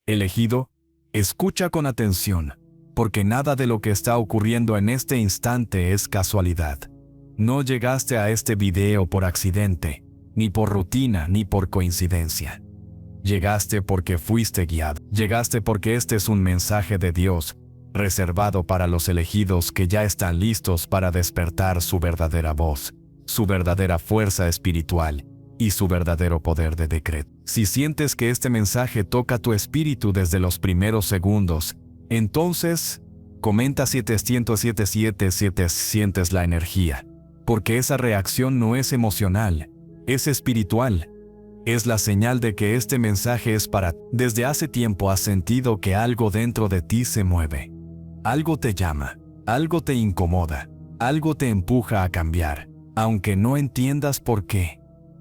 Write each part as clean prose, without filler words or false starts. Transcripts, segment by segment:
Elegido, escucha con atención, porque nada de lo que está ocurriendo en este instante es casualidad. No llegaste a este video por accidente, ni por rutina, ni por coincidencia. Llegaste porque fuiste guiado. Llegaste porque este es un mensaje de Dios, reservado para los elegidos que ya están listos para despertar su verdadera voz, su verdadera fuerza espiritual y su verdadero poder de decreto. Si sientes que este mensaje toca tu espíritu desde los primeros segundos, entonces comenta 777 si sientes la energía, porque esa reacción no es emocional, es espiritual. Es la señal de que este mensaje es para ti. Desde hace tiempo has sentido que algo dentro de ti se mueve. Algo te llama, algo te incomoda, algo te empuja a cambiar, aunque no entiendas por qué.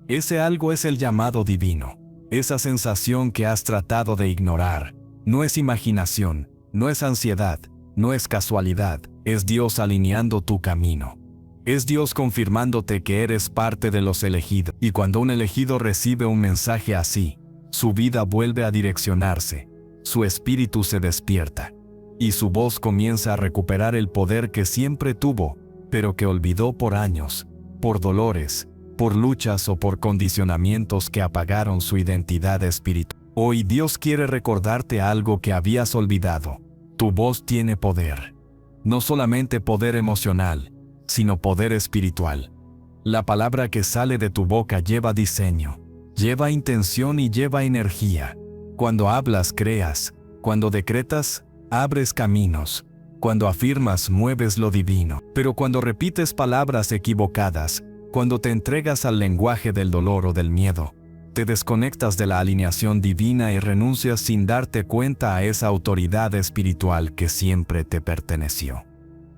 Ese algo es el llamado divino. Esa sensación que has tratado de ignorar. No es imaginación, no es ansiedad, no es casualidad, es Dios alineando tu camino. Es Dios confirmándote que eres parte de los elegidos. Y cuando un elegido recibe un mensaje así, su vida vuelve a direccionarse, su espíritu se despierta, y su voz comienza a recuperar el poder que siempre tuvo, pero que olvidó por años, por dolores, por luchas o por condicionamientos que apagaron su identidad espiritual. Hoy Dios quiere recordarte algo que habías olvidado. Tu voz tiene poder. No solamente poder emocional, sino poder espiritual. La palabra que sale de tu boca lleva diseño, lleva intención y lleva energía. Cuando hablas, creas. Cuando decretas, abres caminos. Cuando afirmas, mueves lo divino. Pero cuando repites palabras equivocadas, cuando te entregas al lenguaje del dolor o del miedo, te desconectas de la alineación divina y renuncias sin darte cuenta a esa autoridad espiritual que siempre te perteneció.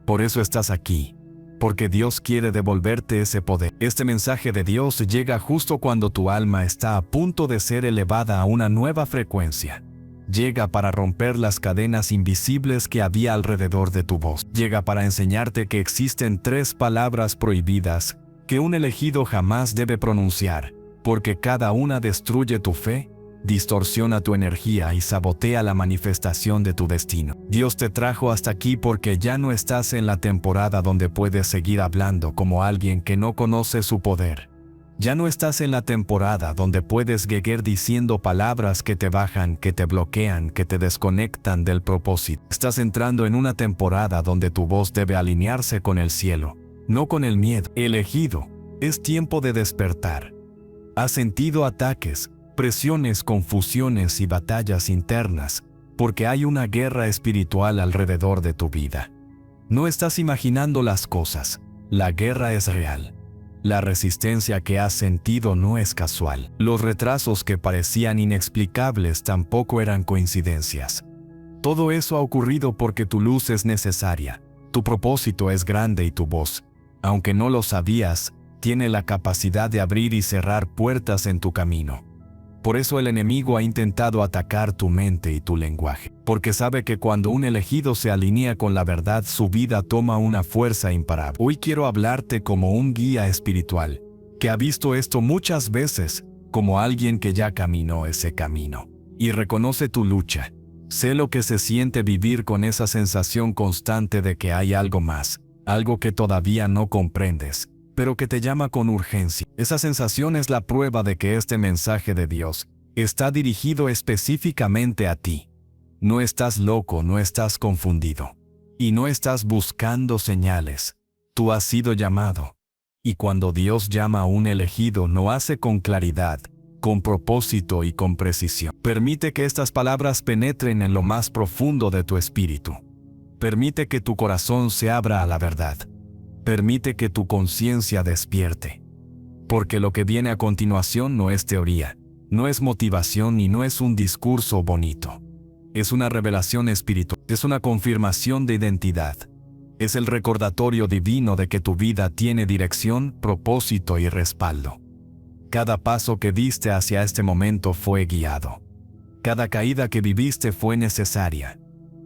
Por eso estás aquí, porque Dios quiere devolverte ese poder. Este mensaje de Dios llega justo cuando tu alma está a punto de ser elevada a una nueva frecuencia. Llega para romper las cadenas invisibles que había alrededor de tu voz. Llega para enseñarte que existen 3 palabras prohibidas que un elegido jamás debe pronunciar, porque cada una destruye tu fe, distorsiona tu energía y sabotea la manifestación de tu destino. Dios te trajo hasta aquí porque ya no estás en la temporada donde puedes seguir hablando como alguien que no conoce su poder. Ya no estás en la temporada donde puedes gueguer diciendo palabras que te bajan, que te bloquean, que te desconectan del propósito. Estás entrando en una temporada donde tu voz debe alinearse con el cielo, no con el miedo. Elegido, es tiempo de despertar. Has sentido ataques, presiones, confusiones y batallas internas, porque hay una guerra espiritual alrededor de tu vida. No estás imaginando las cosas, la guerra es real. La resistencia que has sentido no es casual. Los retrasos que parecían inexplicables tampoco eran coincidencias. Todo eso ha ocurrido porque tu luz es necesaria, tu propósito es grande y tu voz, aunque no lo sabías, tiene la capacidad de abrir y cerrar puertas en tu camino. Por eso el enemigo ha intentado atacar tu mente y tu lenguaje, porque sabe que cuando un elegido se alinea con la verdad, su vida toma una fuerza imparable. Hoy quiero hablarte como un guía espiritual, que ha visto esto muchas veces, como alguien que ya caminó ese camino, y reconoce tu lucha. Sé lo que se siente vivir con esa sensación constante de que hay algo más, algo que todavía no comprendes, pero que te llama con urgencia. Esa sensación es la prueba de que este mensaje de Dios está dirigido específicamente a ti. No estás loco, no estás confundido. Y no estás buscando señales. Tú has sido llamado. Y cuando Dios llama a un elegido, lo hace con claridad, con propósito y con precisión. Permite que estas palabras penetren en lo más profundo de tu espíritu. Permite que tu corazón se abra a la verdad. Permite que tu conciencia despierte. Porque lo que viene a continuación no es teoría, no es motivación y no es un discurso bonito. Es una revelación espiritual, es una confirmación de identidad. Es el recordatorio divino de que tu vida tiene dirección, propósito y respaldo. Cada paso que diste hacia este momento fue guiado. Cada caída que viviste fue necesaria.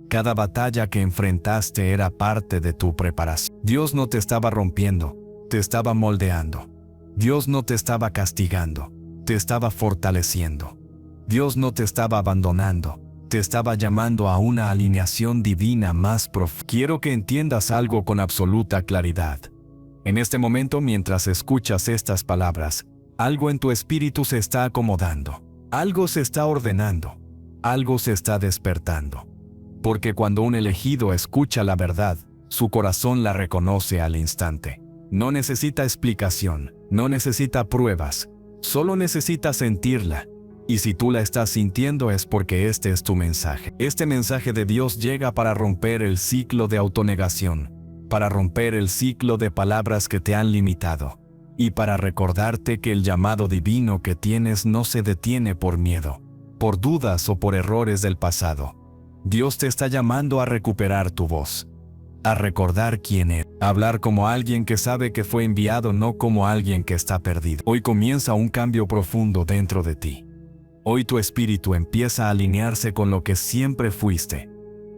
Cada batalla que enfrentaste era parte de tu preparación. Dios no te estaba rompiendo, te estaba moldeando. Dios no te estaba castigando, te estaba fortaleciendo. Dios no te estaba abandonando, te estaba llamando a una alineación divina más profunda. Quiero que entiendas algo con absoluta claridad. En este momento, mientras escuchas estas palabras, algo en tu espíritu se está acomodando, algo se está ordenando, algo se está despertando. Porque cuando un elegido escucha la verdad, su corazón la reconoce al instante. No necesita explicación, no necesita pruebas, solo necesita sentirla. Y si tú la estás sintiendo es porque este es tu mensaje. Este mensaje de Dios llega para romper el ciclo de autonegación, para romper el ciclo de palabras que te han limitado, y para recordarte que el llamado divino que tienes no se detiene por miedo, por dudas o por errores del pasado. Dios te está llamando a recuperar tu voz, a recordar quién eres, a hablar como alguien que sabe que fue enviado, no como alguien que está perdido. Hoy comienza un cambio profundo dentro de ti. Hoy tu espíritu empieza a alinearse con lo que siempre fuiste.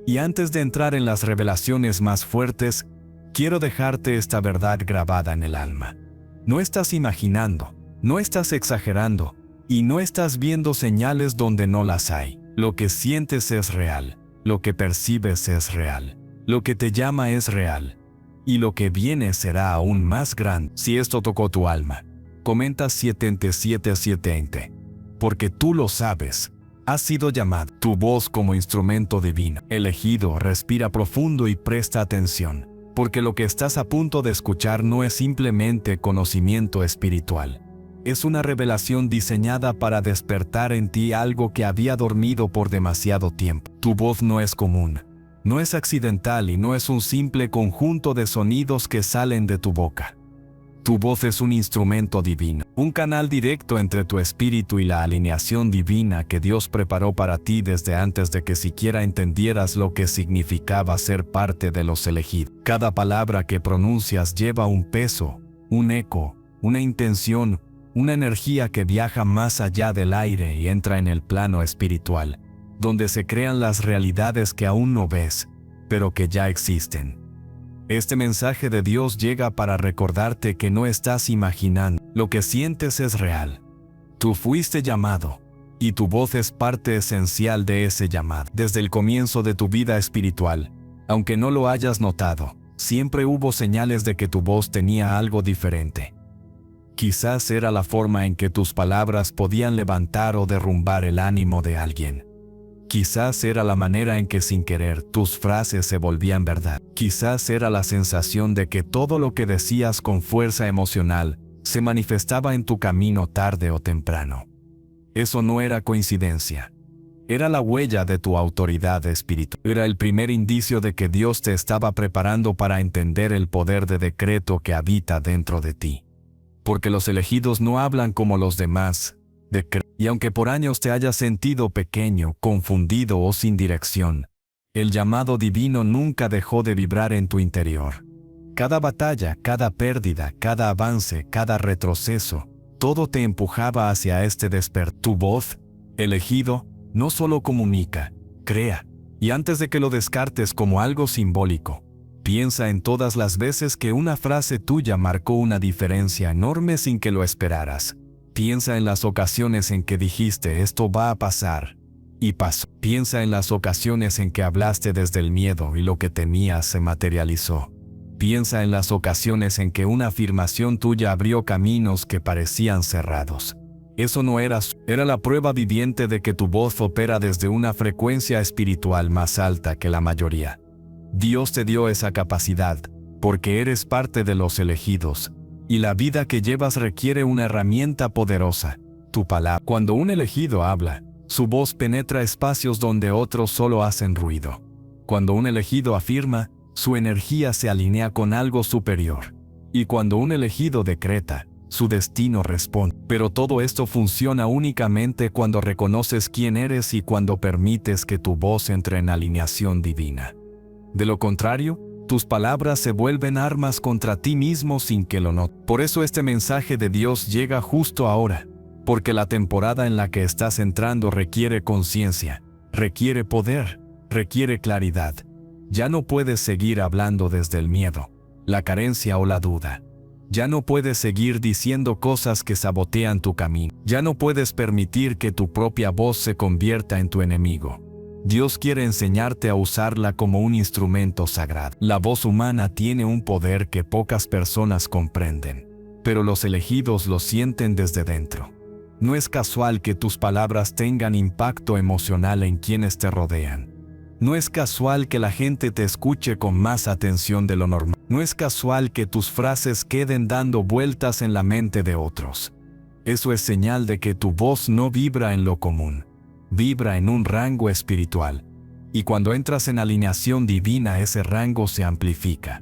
Y antes de entrar en las revelaciones más fuertes, quiero dejarte esta verdad grabada en el alma. No estás imaginando, no estás exagerando, y no estás viendo señales donde no las hay. Lo que sientes es real, lo que percibes es real, lo que te llama es real, y lo que viene será aún más grande. Si esto tocó tu alma, comenta 77. Porque tú lo sabes, has sido llamado. Tu voz como instrumento divino, elegido, respira profundo y presta atención, porque lo que estás a punto de escuchar no es simplemente conocimiento espiritual. Es una revelación diseñada para despertar en ti algo que había dormido por demasiado tiempo. Tu voz no es común, no es accidental y no es un simple conjunto de sonidos que salen de tu boca. Tu voz es un instrumento divino, un canal directo entre tu espíritu y la alineación divina que Dios preparó para ti desde antes de que siquiera entendieras lo que significaba ser parte de los elegidos. Cada palabra que pronuncias lleva un peso, un eco, una intención, una energía que viaja más allá del aire y entra en el plano espiritual, donde se crean las realidades que aún no ves, pero que ya existen. Este mensaje de Dios llega para recordarte que no estás imaginando, lo que sientes es real. Tú fuiste llamado, y tu voz es parte esencial de ese llamado. Desde el comienzo de tu vida espiritual, aunque no lo hayas notado, siempre hubo señales de que tu voz tenía algo diferente. Quizás era la forma en que tus palabras podían levantar o derrumbar el ánimo de alguien. Quizás era la manera en que sin querer tus frases se volvían verdad. Quizás era la sensación de que todo lo que decías con fuerza emocional se manifestaba en tu camino tarde o temprano. Eso no era coincidencia. Era la huella de tu autoridad espiritual. Era el primer indicio de que Dios te estaba preparando para entender el poder de decreto que habita dentro de ti. Porque los elegidos no hablan como los demás. Y aunque por años te hayas sentido pequeño, confundido o sin dirección, el llamado divino nunca dejó de vibrar en tu interior. Cada batalla, cada pérdida, cada avance, cada retroceso, todo te empujaba hacia este despertar. Tu voz, elegido, no solo comunica, crea. Y antes de que lo descartes como algo simbólico, piensa en todas las veces que una frase tuya marcó una diferencia enorme sin que lo esperaras. Piensa en las ocasiones en que dijiste esto va a pasar, y pasó. Piensa en las ocasiones en que hablaste desde el miedo y lo que temías se materializó. Piensa en las ocasiones en que una afirmación tuya abrió caminos que parecían cerrados. Eso no era la prueba viviente de que tu voz opera desde una frecuencia espiritual más alta que la mayoría. Dios te dio esa capacidad, porque eres parte de los elegidos. Y la vida que llevas requiere una herramienta poderosa, tu palabra. Cuando un elegido habla, su voz penetra espacios donde otros solo hacen ruido. Cuando un elegido afirma, su energía se alinea con algo superior. Y cuando un elegido decreta, su destino responde. Pero todo esto funciona únicamente cuando reconoces quién eres y cuando permites que tu voz entre en alineación divina. De lo contrario, tus palabras se vuelven armas contra ti mismo sin que lo notes. Por eso este mensaje de Dios llega justo ahora, porque la temporada en la que estás entrando requiere conciencia, requiere poder, requiere claridad. Ya no puedes seguir hablando desde el miedo, la carencia o la duda. Ya no puedes seguir diciendo cosas que sabotean tu camino. Ya no puedes permitir que tu propia voz se convierta en tu enemigo. Dios quiere enseñarte a usarla como un instrumento sagrado. La voz humana tiene un poder que pocas personas comprenden, pero los elegidos lo sienten desde dentro. No es casual que tus palabras tengan impacto emocional en quienes te rodean. No es casual que la gente te escuche con más atención de lo normal. No es casual que tus frases queden dando vueltas en la mente de otros. Eso es señal de que tu voz no vibra en lo común, vibra en un rango espiritual. Y cuando entras en alineación divina, ese rango se amplifica.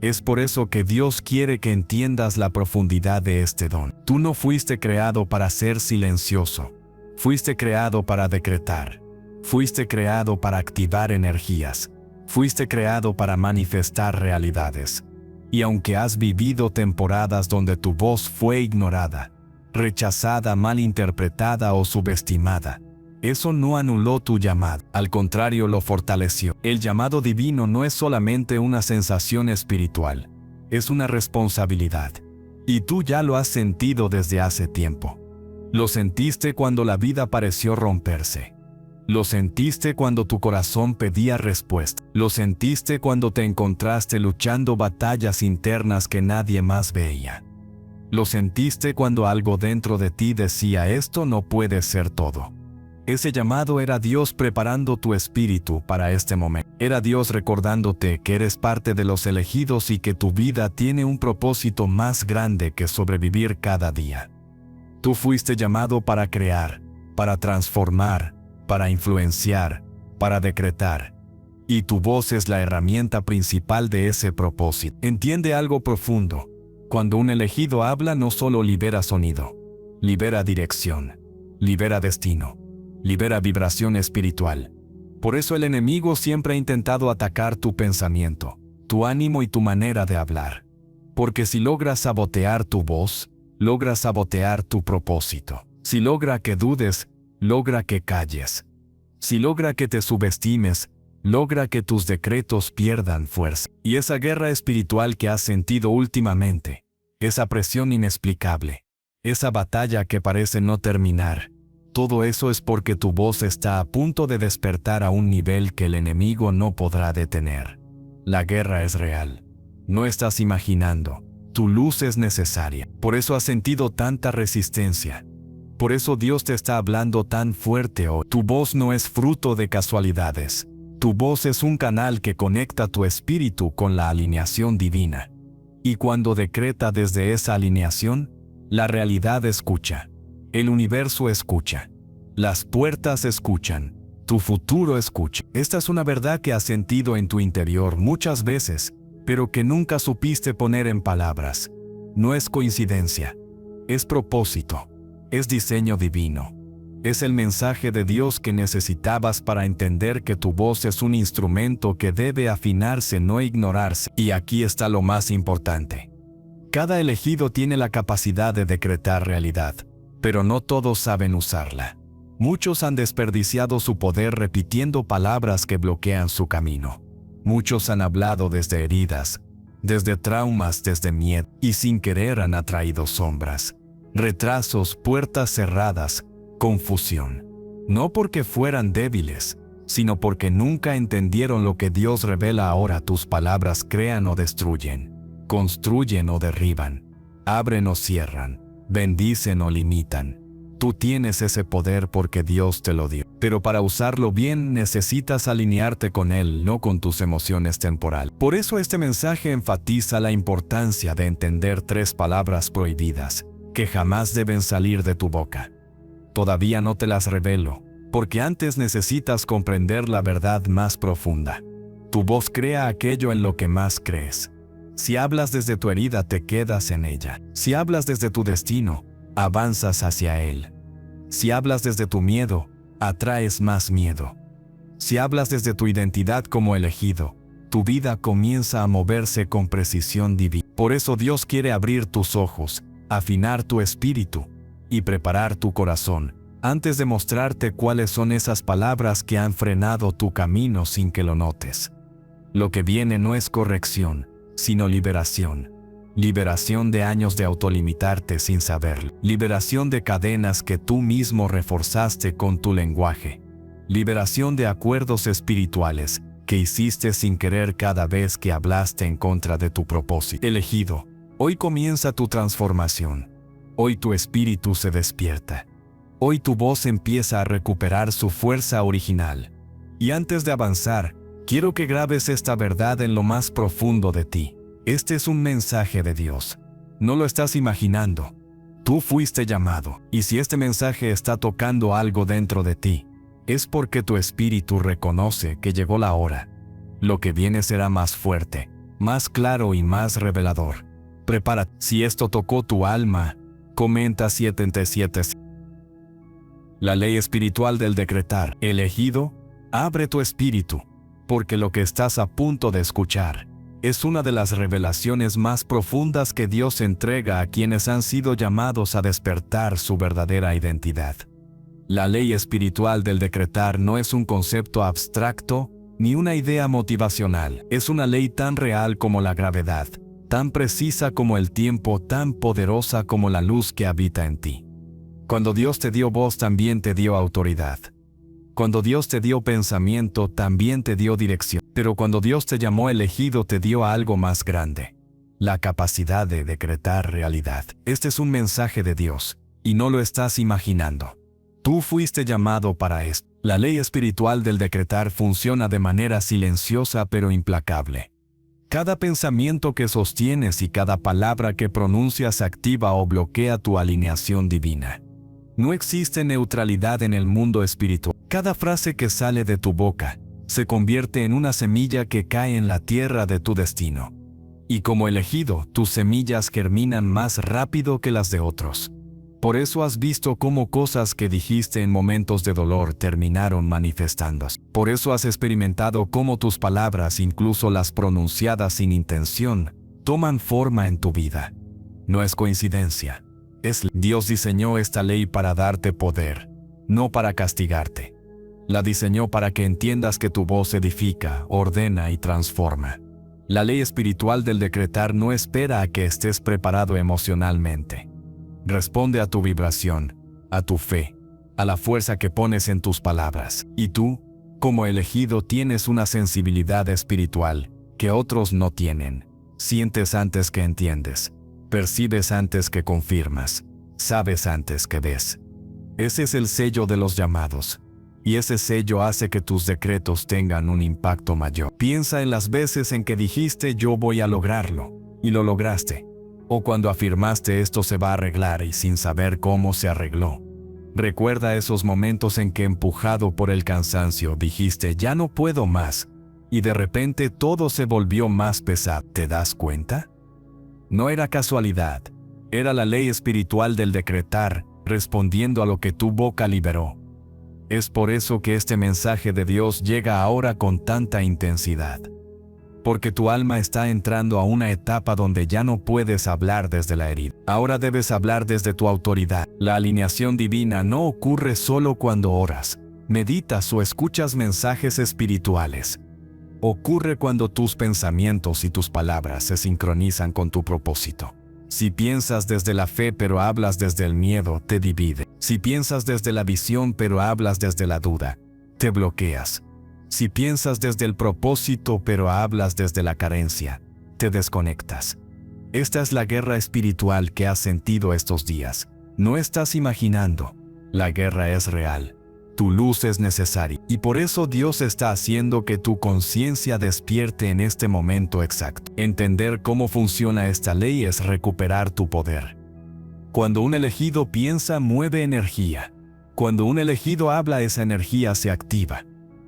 Es por eso que Dios quiere que entiendas la profundidad de este don. Tú no fuiste creado para ser silencioso. Fuiste creado para decretar. Fuiste creado para activar energías. Fuiste creado para manifestar realidades. Y aunque has vivido temporadas donde tu voz fue ignorada, rechazada, malinterpretada o subestimada, eso no anuló tu llamado, al contrario lo fortaleció. El llamado divino no es solamente una sensación espiritual, es una responsabilidad. Y tú ya lo has sentido desde hace tiempo. Lo sentiste cuando la vida pareció romperse. Lo sentiste cuando tu corazón pedía respuesta. Lo sentiste cuando te encontraste luchando batallas internas que nadie más veía. Lo sentiste cuando algo dentro de ti decía: esto no puede ser todo. Ese llamado era Dios preparando tu espíritu para este momento. Era Dios recordándote que eres parte de los elegidos y que tu vida tiene un propósito más grande que sobrevivir cada día. Tú fuiste llamado para crear, para transformar, para influenciar, para decretar. Y tu voz es la herramienta principal de ese propósito. Entiende algo profundo. Cuando un elegido habla, no solo libera sonido, libera dirección, libera destino, libera vibración espiritual. Por eso el enemigo siempre ha intentado atacar tu pensamiento, tu ánimo y tu manera de hablar. Porque si logras sabotear tu voz, logras sabotear tu propósito. Si logra que dudes, logra que calles. Si logra que te subestimes, logra que tus decretos pierdan fuerza. Y esa guerra espiritual que has sentido últimamente, esa presión inexplicable, esa batalla que parece no terminar, todo eso es porque tu voz está a punto de despertar a un nivel que el enemigo no podrá detener. La guerra es real. No estás imaginando. Tu luz es necesaria. Por eso has sentido tanta resistencia. Por eso Dios te está hablando tan fuerte hoy. Tu voz no es fruto de casualidades. Tu voz es un canal que conecta tu espíritu con la alineación divina. Y cuando decreta desde esa alineación, la realidad escucha. El universo escucha. Las puertas escuchan. Tu futuro escucha. Esta es una verdad que has sentido en tu interior muchas veces, pero que nunca supiste poner en palabras. No es coincidencia. Es propósito. Es diseño divino. Es el mensaje de Dios que necesitabas para entender que tu voz es un instrumento que debe afinarse, no ignorarse. Y aquí está lo más importante. Cada elegido tiene la capacidad de decretar realidad, pero no todos saben usarla. Muchos han desperdiciado su poder repitiendo palabras que bloquean su camino. Muchos han hablado desde heridas, desde traumas, desde miedo, y sin querer han atraído sombras, retrasos, puertas cerradas, confusión. No porque fueran débiles, sino porque nunca entendieron lo que Dios revela ahora. Tus palabras crean o destruyen, construyen o derriban, abren o cierran, bendicen o limitan. Tú tienes ese poder porque Dios te lo dio. Pero para usarlo bien necesitas alinearte con Él, no con tus emociones temporales. Por eso este mensaje enfatiza la importancia de entender 3 palabras prohibidas, que jamás deben salir de tu boca. Todavía no te las revelo, porque antes necesitas comprender la verdad más profunda. Tu voz crea aquello en lo que más crees. Si hablas desde tu herida, te quedas en ella. Si hablas desde tu destino, avanzas hacia él. Si hablas desde tu miedo, atraes más miedo. Si hablas desde tu identidad como elegido, tu vida comienza a moverse con precisión divina. Por eso Dios quiere abrir tus ojos, afinar tu espíritu y preparar tu corazón, antes de mostrarte cuáles son esas palabras que han frenado tu camino sin que lo notes. Lo que viene no es corrección, sino liberación. Liberación de años de autolimitarte sin saberlo. Liberación de cadenas que tú mismo reforzaste con tu lenguaje. Liberación de acuerdos espirituales que hiciste sin querer cada vez que hablaste en contra de tu propósito. Elegido, hoy comienza tu transformación. Hoy tu espíritu se despierta. Hoy tu voz empieza a recuperar su fuerza original. Y antes de avanzar, quiero que grabes esta verdad en lo más profundo de ti. Este es un mensaje de Dios. No lo estás imaginando. Tú fuiste llamado. Y si este mensaje está tocando algo dentro de ti, es porque tu espíritu reconoce que llegó la hora. Lo que viene será más fuerte, más claro y más revelador. Prepárate. Si esto tocó tu alma, comenta 77. La ley espiritual del decretar. Elegido, abre tu espíritu, porque lo que estás a punto de escuchar es una de las revelaciones más profundas que Dios entrega a quienes han sido llamados a despertar su verdadera identidad. La ley espiritual del decretar no es un concepto abstracto ni una idea motivacional. Es una ley tan real como la gravedad, tan precisa como el tiempo, tan poderosa como la luz que habita en ti. Cuando Dios te dio voz, también te dio autoridad. Cuando Dios te dio pensamiento, también te dio dirección. Pero cuando Dios te llamó elegido, te dio algo más grande: la capacidad de decretar realidad. Este es un mensaje de Dios, y no lo estás imaginando. Tú fuiste llamado para esto. La ley espiritual del decretar funciona de manera silenciosa pero implacable. Cada pensamiento que sostienes y cada palabra que pronuncias activa o bloquea tu alineación divina. No existe neutralidad en el mundo espiritual. Cada frase que sale de tu boca se convierte en una semilla que cae en la tierra de tu destino. Y como elegido, tus semillas germinan más rápido que las de otros. Por eso has visto cómo cosas que dijiste en momentos de dolor terminaron manifestándose. Por eso has experimentado cómo tus palabras, incluso las pronunciadas sin intención, toman forma en tu vida. No es coincidencia. Dios diseñó esta ley para darte poder, no para castigarte. La diseñó para que entiendas que tu voz edifica, ordena y transforma. La ley espiritual del decretar no espera a que estés preparado emocionalmente. Responde a tu vibración, a tu fe, a la fuerza que pones en tus palabras. Y tú, como elegido, tienes una sensibilidad espiritual que otros no tienen. Sientes antes que entiendes, percibes antes que confirmas, sabes antes que ves. Ese es el sello de los llamados. Y ese sello hace que tus decretos tengan un impacto mayor. Piensa en las veces en que dijiste yo voy a lograrlo, y lo lograste. O cuando afirmaste esto se va a arreglar y sin saber cómo se arregló. Recuerda esos momentos en que empujado por el cansancio dijiste ya no puedo más, y de repente todo se volvió más pesado. ¿Te das cuenta? No era casualidad, era la ley espiritual del decretar, respondiendo a lo que tu boca liberó. Es por eso que este mensaje de Dios llega ahora con tanta intensidad. Porque tu alma está entrando a una etapa donde ya no puedes hablar desde la herida. Ahora debes hablar desde tu autoridad. La alineación divina no ocurre solo cuando oras, meditas o escuchas mensajes espirituales. Ocurre cuando tus pensamientos y tus palabras se sincronizan con tu propósito. Si piensas desde la fe pero hablas desde el miedo, te divide. Si piensas desde la visión pero hablas desde la duda, te bloqueas. Si piensas desde el propósito pero hablas desde la carencia, te desconectas. Esta es la guerra espiritual que has sentido estos días. No estás imaginando. La guerra es real. Tu luz es necesaria. Y por eso Dios está haciendo que tu conciencia despierte en este momento exacto. Entender cómo funciona esta ley es recuperar tu poder. Cuando un elegido piensa, mueve energía. Cuando un elegido habla, esa energía se activa.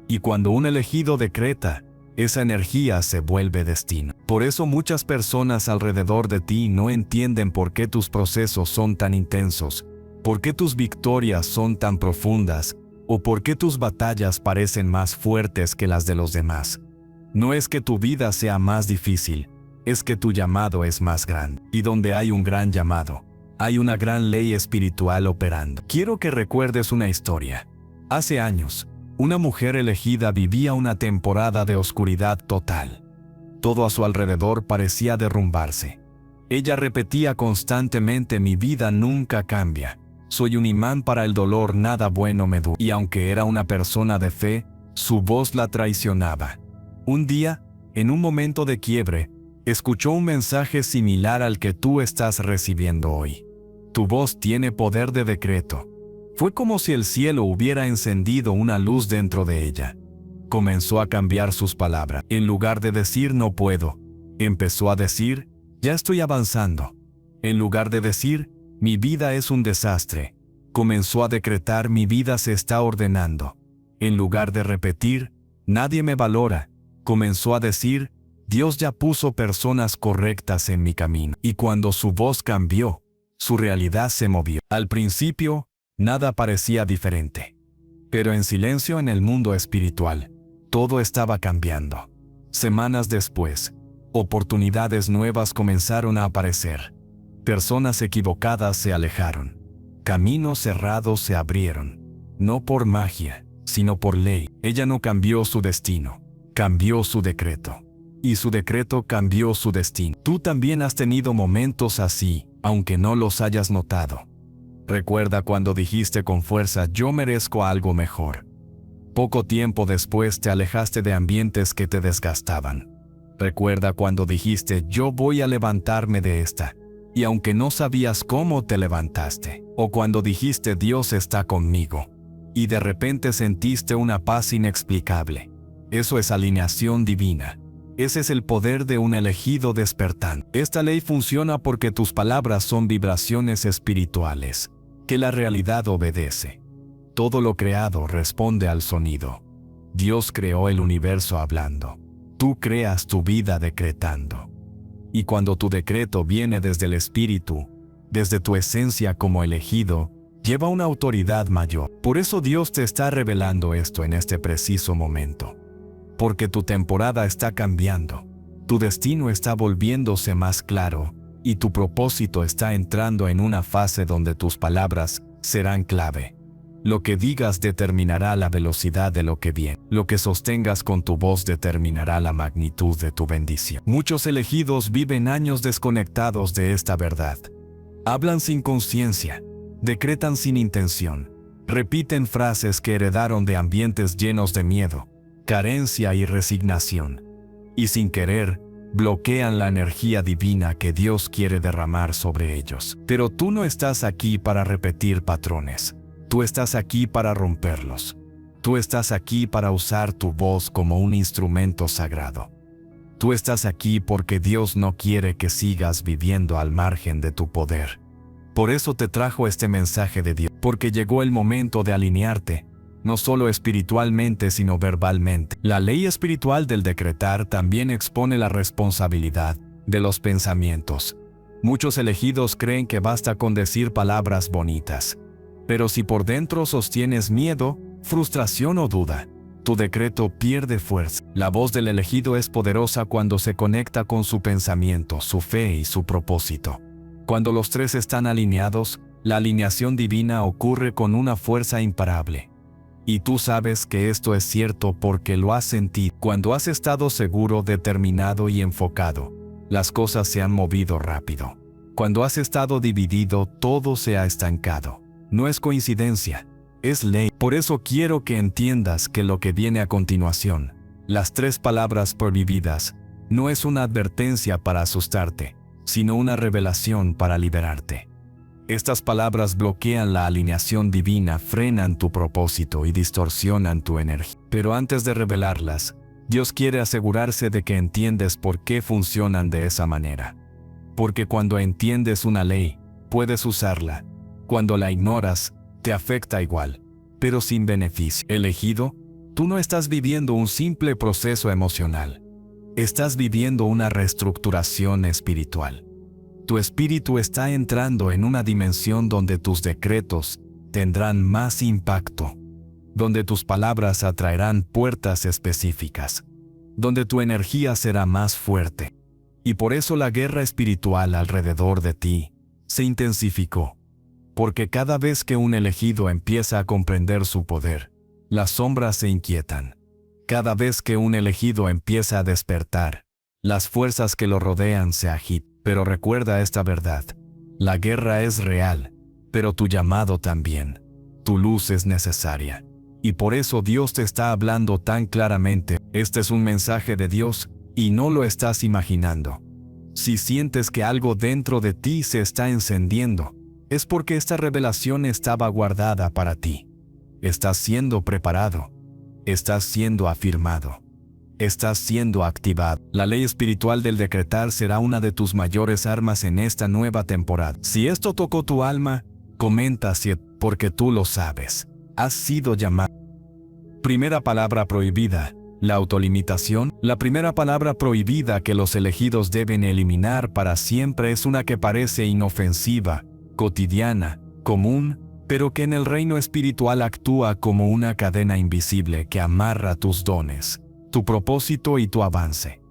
Y cuando un elegido decreta, esa energía se vuelve destino. Por eso muchas personas alrededor de ti no entienden por qué tus procesos son tan intensos, por qué tus victorias son tan profundas, o por qué tus batallas parecen más fuertes que las de los demás. No es que tu vida sea más difícil, es que tu llamado es más grande. Y donde hay un gran llamado, hay una gran ley espiritual operando. Quiero que recuerdes una historia. Hace años, una mujer elegida vivía una temporada de oscuridad total. Todo a su alrededor parecía derrumbarse. Ella repetía constantemente: mi vida nunca cambia, Soy un imán para el dolor, nada bueno me dura. Y aunque era una persona de fe, su voz la traicionaba. Un día, en un momento de quiebre, escuchó un mensaje similar al que tú estás recibiendo hoy. Tu voz tiene poder de decreto. Fue como si el cielo hubiera encendido una luz dentro de ella. Comenzó a cambiar sus palabras. En lugar de decir no puedo, empezó a decir, ya estoy avanzando. En lugar de decir, mi vida es un desastre, comenzó a decretar, mi vida se está ordenando. En lugar de repetir, nadie me valora, comenzó a decir, Dios ya puso personas correctas en mi camino. Y cuando su voz cambió, su realidad se movió. Al principio, nada parecía diferente. Pero en silencio en el mundo espiritual, todo estaba cambiando. Semanas después, oportunidades nuevas comenzaron a aparecer. Personas equivocadas se alejaron. Caminos cerrados se abrieron. No por magia, sino por ley. Ella no cambió su destino, cambió su decreto. Y su decreto cambió su destino. Tú también has tenido momentos así, aunque no los hayas notado. Recuerda cuando dijiste con fuerza, yo merezco algo mejor. Poco tiempo después te alejaste de ambientes que te desgastaban. Recuerda cuando dijiste, yo voy a levantarme de esta. Y aunque no sabías cómo te levantaste. O cuando dijiste, Dios está conmigo. Y de repente sentiste una paz inexplicable. Eso es alineación divina. Ese es el poder de un elegido despertando. Esta ley funciona porque tus palabras son vibraciones espirituales, que la realidad obedece. Todo lo creado responde al sonido. Dios creó el universo hablando. Tú creas tu vida decretando. Y cuando tu decreto viene desde el espíritu, desde tu esencia como elegido, lleva una autoridad mayor. Por eso Dios te está revelando esto en este preciso momento. Porque tu temporada está cambiando, tu destino está volviéndose más claro, y tu propósito está entrando en una fase donde tus palabras serán clave. Lo que digas determinará la velocidad de lo que viene. Lo que sostengas con tu voz determinará la magnitud de tu bendición. Muchos elegidos viven años desconectados de esta verdad. Hablan sin conciencia, decretan sin intención, repiten frases que heredaron de ambientes llenos de miedo, carencia y resignación. Y sin querer, bloquean la energía divina que Dios quiere derramar sobre ellos. Pero tú no estás aquí para repetir patrones. Tú estás aquí para romperlos. Tú estás aquí para usar tu voz como un instrumento sagrado. Tú estás aquí porque Dios no quiere que sigas viviendo al margen de tu poder. Por eso te trajo este mensaje de Dios, porque llegó el momento de alinearte, no solo espiritualmente sino verbalmente. La ley espiritual del decretar también expone la responsabilidad de los pensamientos. Muchos elegidos creen que basta con decir palabras bonitas. Pero si por dentro sostienes miedo, frustración o duda, tu decreto pierde fuerza. La voz del elegido es poderosa cuando se conecta con su pensamiento, su fe y su propósito. Cuando los tres están alineados, la alineación divina ocurre con una fuerza imparable. Y tú sabes que esto es cierto porque lo has sentido. Cuando has estado seguro, determinado y enfocado, las cosas se han movido rápido. Cuando has estado dividido, todo se ha estancado. No es coincidencia, es ley. Por eso quiero que entiendas que lo que viene a continuación, las 3 palabras prohibidas, no es una advertencia para asustarte, sino una revelación para liberarte. Estas palabras bloquean la alineación divina, frenan tu propósito y distorsionan tu energía. Pero antes de revelarlas, Dios quiere asegurarse de que entiendes por qué funcionan de esa manera. Porque cuando entiendes una ley, puedes usarla. Cuando la ignoras, te afecta igual, pero sin beneficio. Elegido, tú no estás viviendo un simple proceso emocional. Estás viviendo una reestructuración espiritual. Tu espíritu está entrando en una dimensión donde tus decretos tendrán más impacto, donde tus palabras atraerán puertas específicas, donde tu energía será más fuerte. Y por eso la guerra espiritual alrededor de ti se intensificó. Porque cada vez que un elegido empieza a comprender su poder, las sombras se inquietan. Cada vez que un elegido empieza a despertar, las fuerzas que lo rodean se agitan. Pero recuerda esta verdad: la guerra es real, pero tu llamado también. Tu luz es necesaria. Y por eso Dios te está hablando tan claramente. Este es un mensaje de Dios, y no lo estás imaginando. Si sientes que algo dentro de ti se está encendiendo, es porque esta revelación estaba guardada para ti. Estás siendo preparado. Estás siendo afirmado. Estás siendo activado. La ley espiritual del decretar será una de tus mayores armas en esta nueva temporada. Si esto tocó tu alma, comenta si, porque tú lo sabes. Has sido llamado. Primera palabra prohibida. La autolimitación. La primera palabra prohibida que los elegidos deben eliminar para siempre es una que parece inofensiva, cotidiana, común, pero que en el reino espiritual actúa como una cadena invisible que amarra tus dones, tu propósito y tu avance.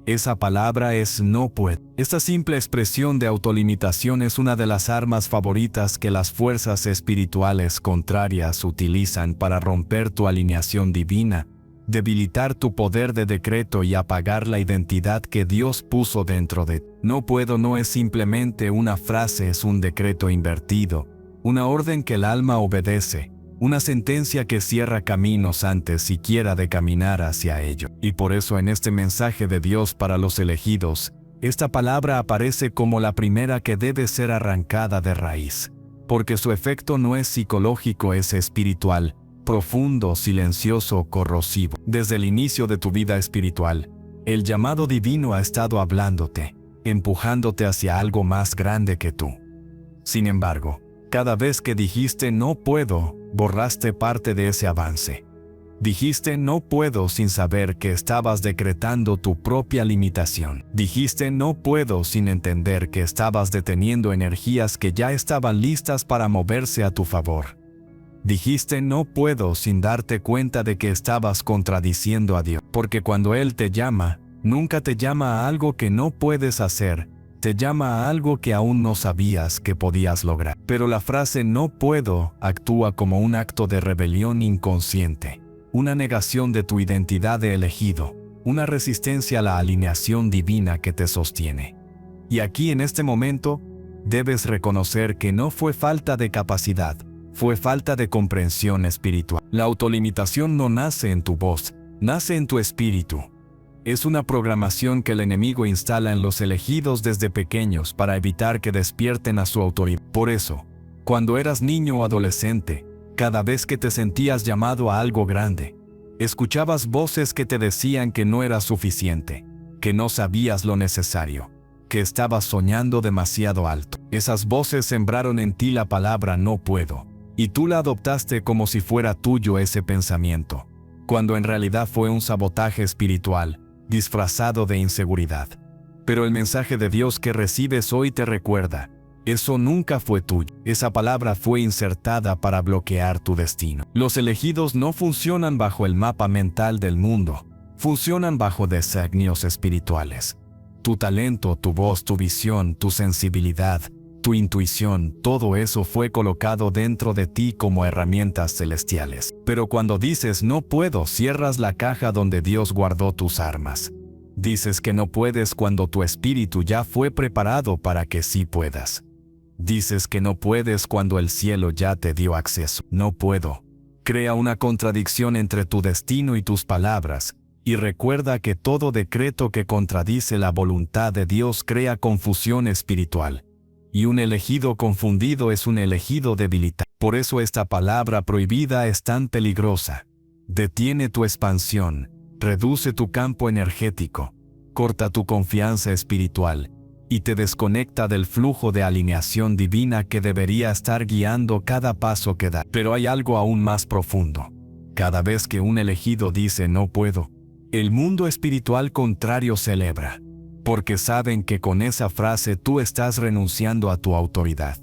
Esa palabra es no puedo. Esta simple expresión de autolimitación es una de las armas favoritas que las fuerzas espirituales contrarias utilizan para romper tu alineación divina, debilitar tu poder de decreto y apagar la identidad que Dios puso dentro de ti. No puedo no es simplemente una frase, es un decreto invertido, una orden que el alma obedece, una sentencia que cierra caminos antes siquiera de caminar hacia ello. Y por eso en este mensaje de Dios para los elegidos, esta palabra aparece como la primera que debe ser arrancada de raíz, porque su efecto no es psicológico, es espiritual, profundo, silencioso, corrosivo. Desde el inicio de tu vida espiritual, el llamado divino ha estado hablándote, empujándote hacia algo más grande que tú. Sin embargo, cada vez que dijiste no puedo, borraste parte de ese avance. Dijiste no puedo sin saber que estabas decretando tu propia limitación. Dijiste no puedo sin entender que estabas deteniendo energías que ya estaban listas para moverse a tu favor. Dijiste no puedo sin darte cuenta de que estabas contradiciendo a Dios. Porque cuando Él te llama, nunca te llama a algo que no puedes hacer, te llama a algo que aún no sabías que podías lograr. Pero la frase no puedo actúa como un acto de rebelión inconsciente, una negación de tu identidad de elegido, una resistencia a la alineación divina que te sostiene. Y aquí en este momento, debes reconocer que no fue falta de capacidad, fue falta de comprensión espiritual. La autolimitación no nace en tu voz, nace en tu espíritu. Es una programación que el enemigo instala en los elegidos desde pequeños para evitar que despierten a su autoridad. Por eso, cuando eras niño o adolescente, cada vez que te sentías llamado a algo grande, escuchabas voces que te decían que no eras suficiente, que no sabías lo necesario, que estabas soñando demasiado alto. Esas voces sembraron en ti la palabra no puedo, y tú la adoptaste como si fuera tuyo ese pensamiento, cuando en realidad fue un sabotaje espiritual, disfrazado de inseguridad. Pero el mensaje de Dios que recibes hoy te recuerda, eso nunca fue tuyo. Esa palabra fue insertada para bloquear tu destino. Los elegidos no funcionan bajo el mapa mental del mundo, funcionan bajo designios espirituales. Tu talento, tu voz, tu visión, tu sensibilidad, tu intuición, todo eso fue colocado dentro de ti como herramientas celestiales. Pero cuando dices no puedo, cierras la caja donde Dios guardó tus armas. Dices que no puedes cuando tu espíritu ya fue preparado para que sí puedas. Dices que no puedes cuando el cielo ya te dio acceso. No puedo. Crea una contradicción entre tu destino y tus palabras, y recuerda que todo decreto que contradice la voluntad de Dios crea confusión espiritual. Y un elegido confundido es un elegido debilitado. Por eso esta palabra prohibida es tan peligrosa. Detiene tu expansión, reduce tu campo energético, corta tu confianza espiritual, y te desconecta del flujo de alineación divina que debería estar guiando cada paso que da. Pero hay algo aún más profundo. Cada vez que un elegido dice no puedo, el mundo espiritual contrario celebra. Porque saben que con esa frase tú estás renunciando a tu autoridad.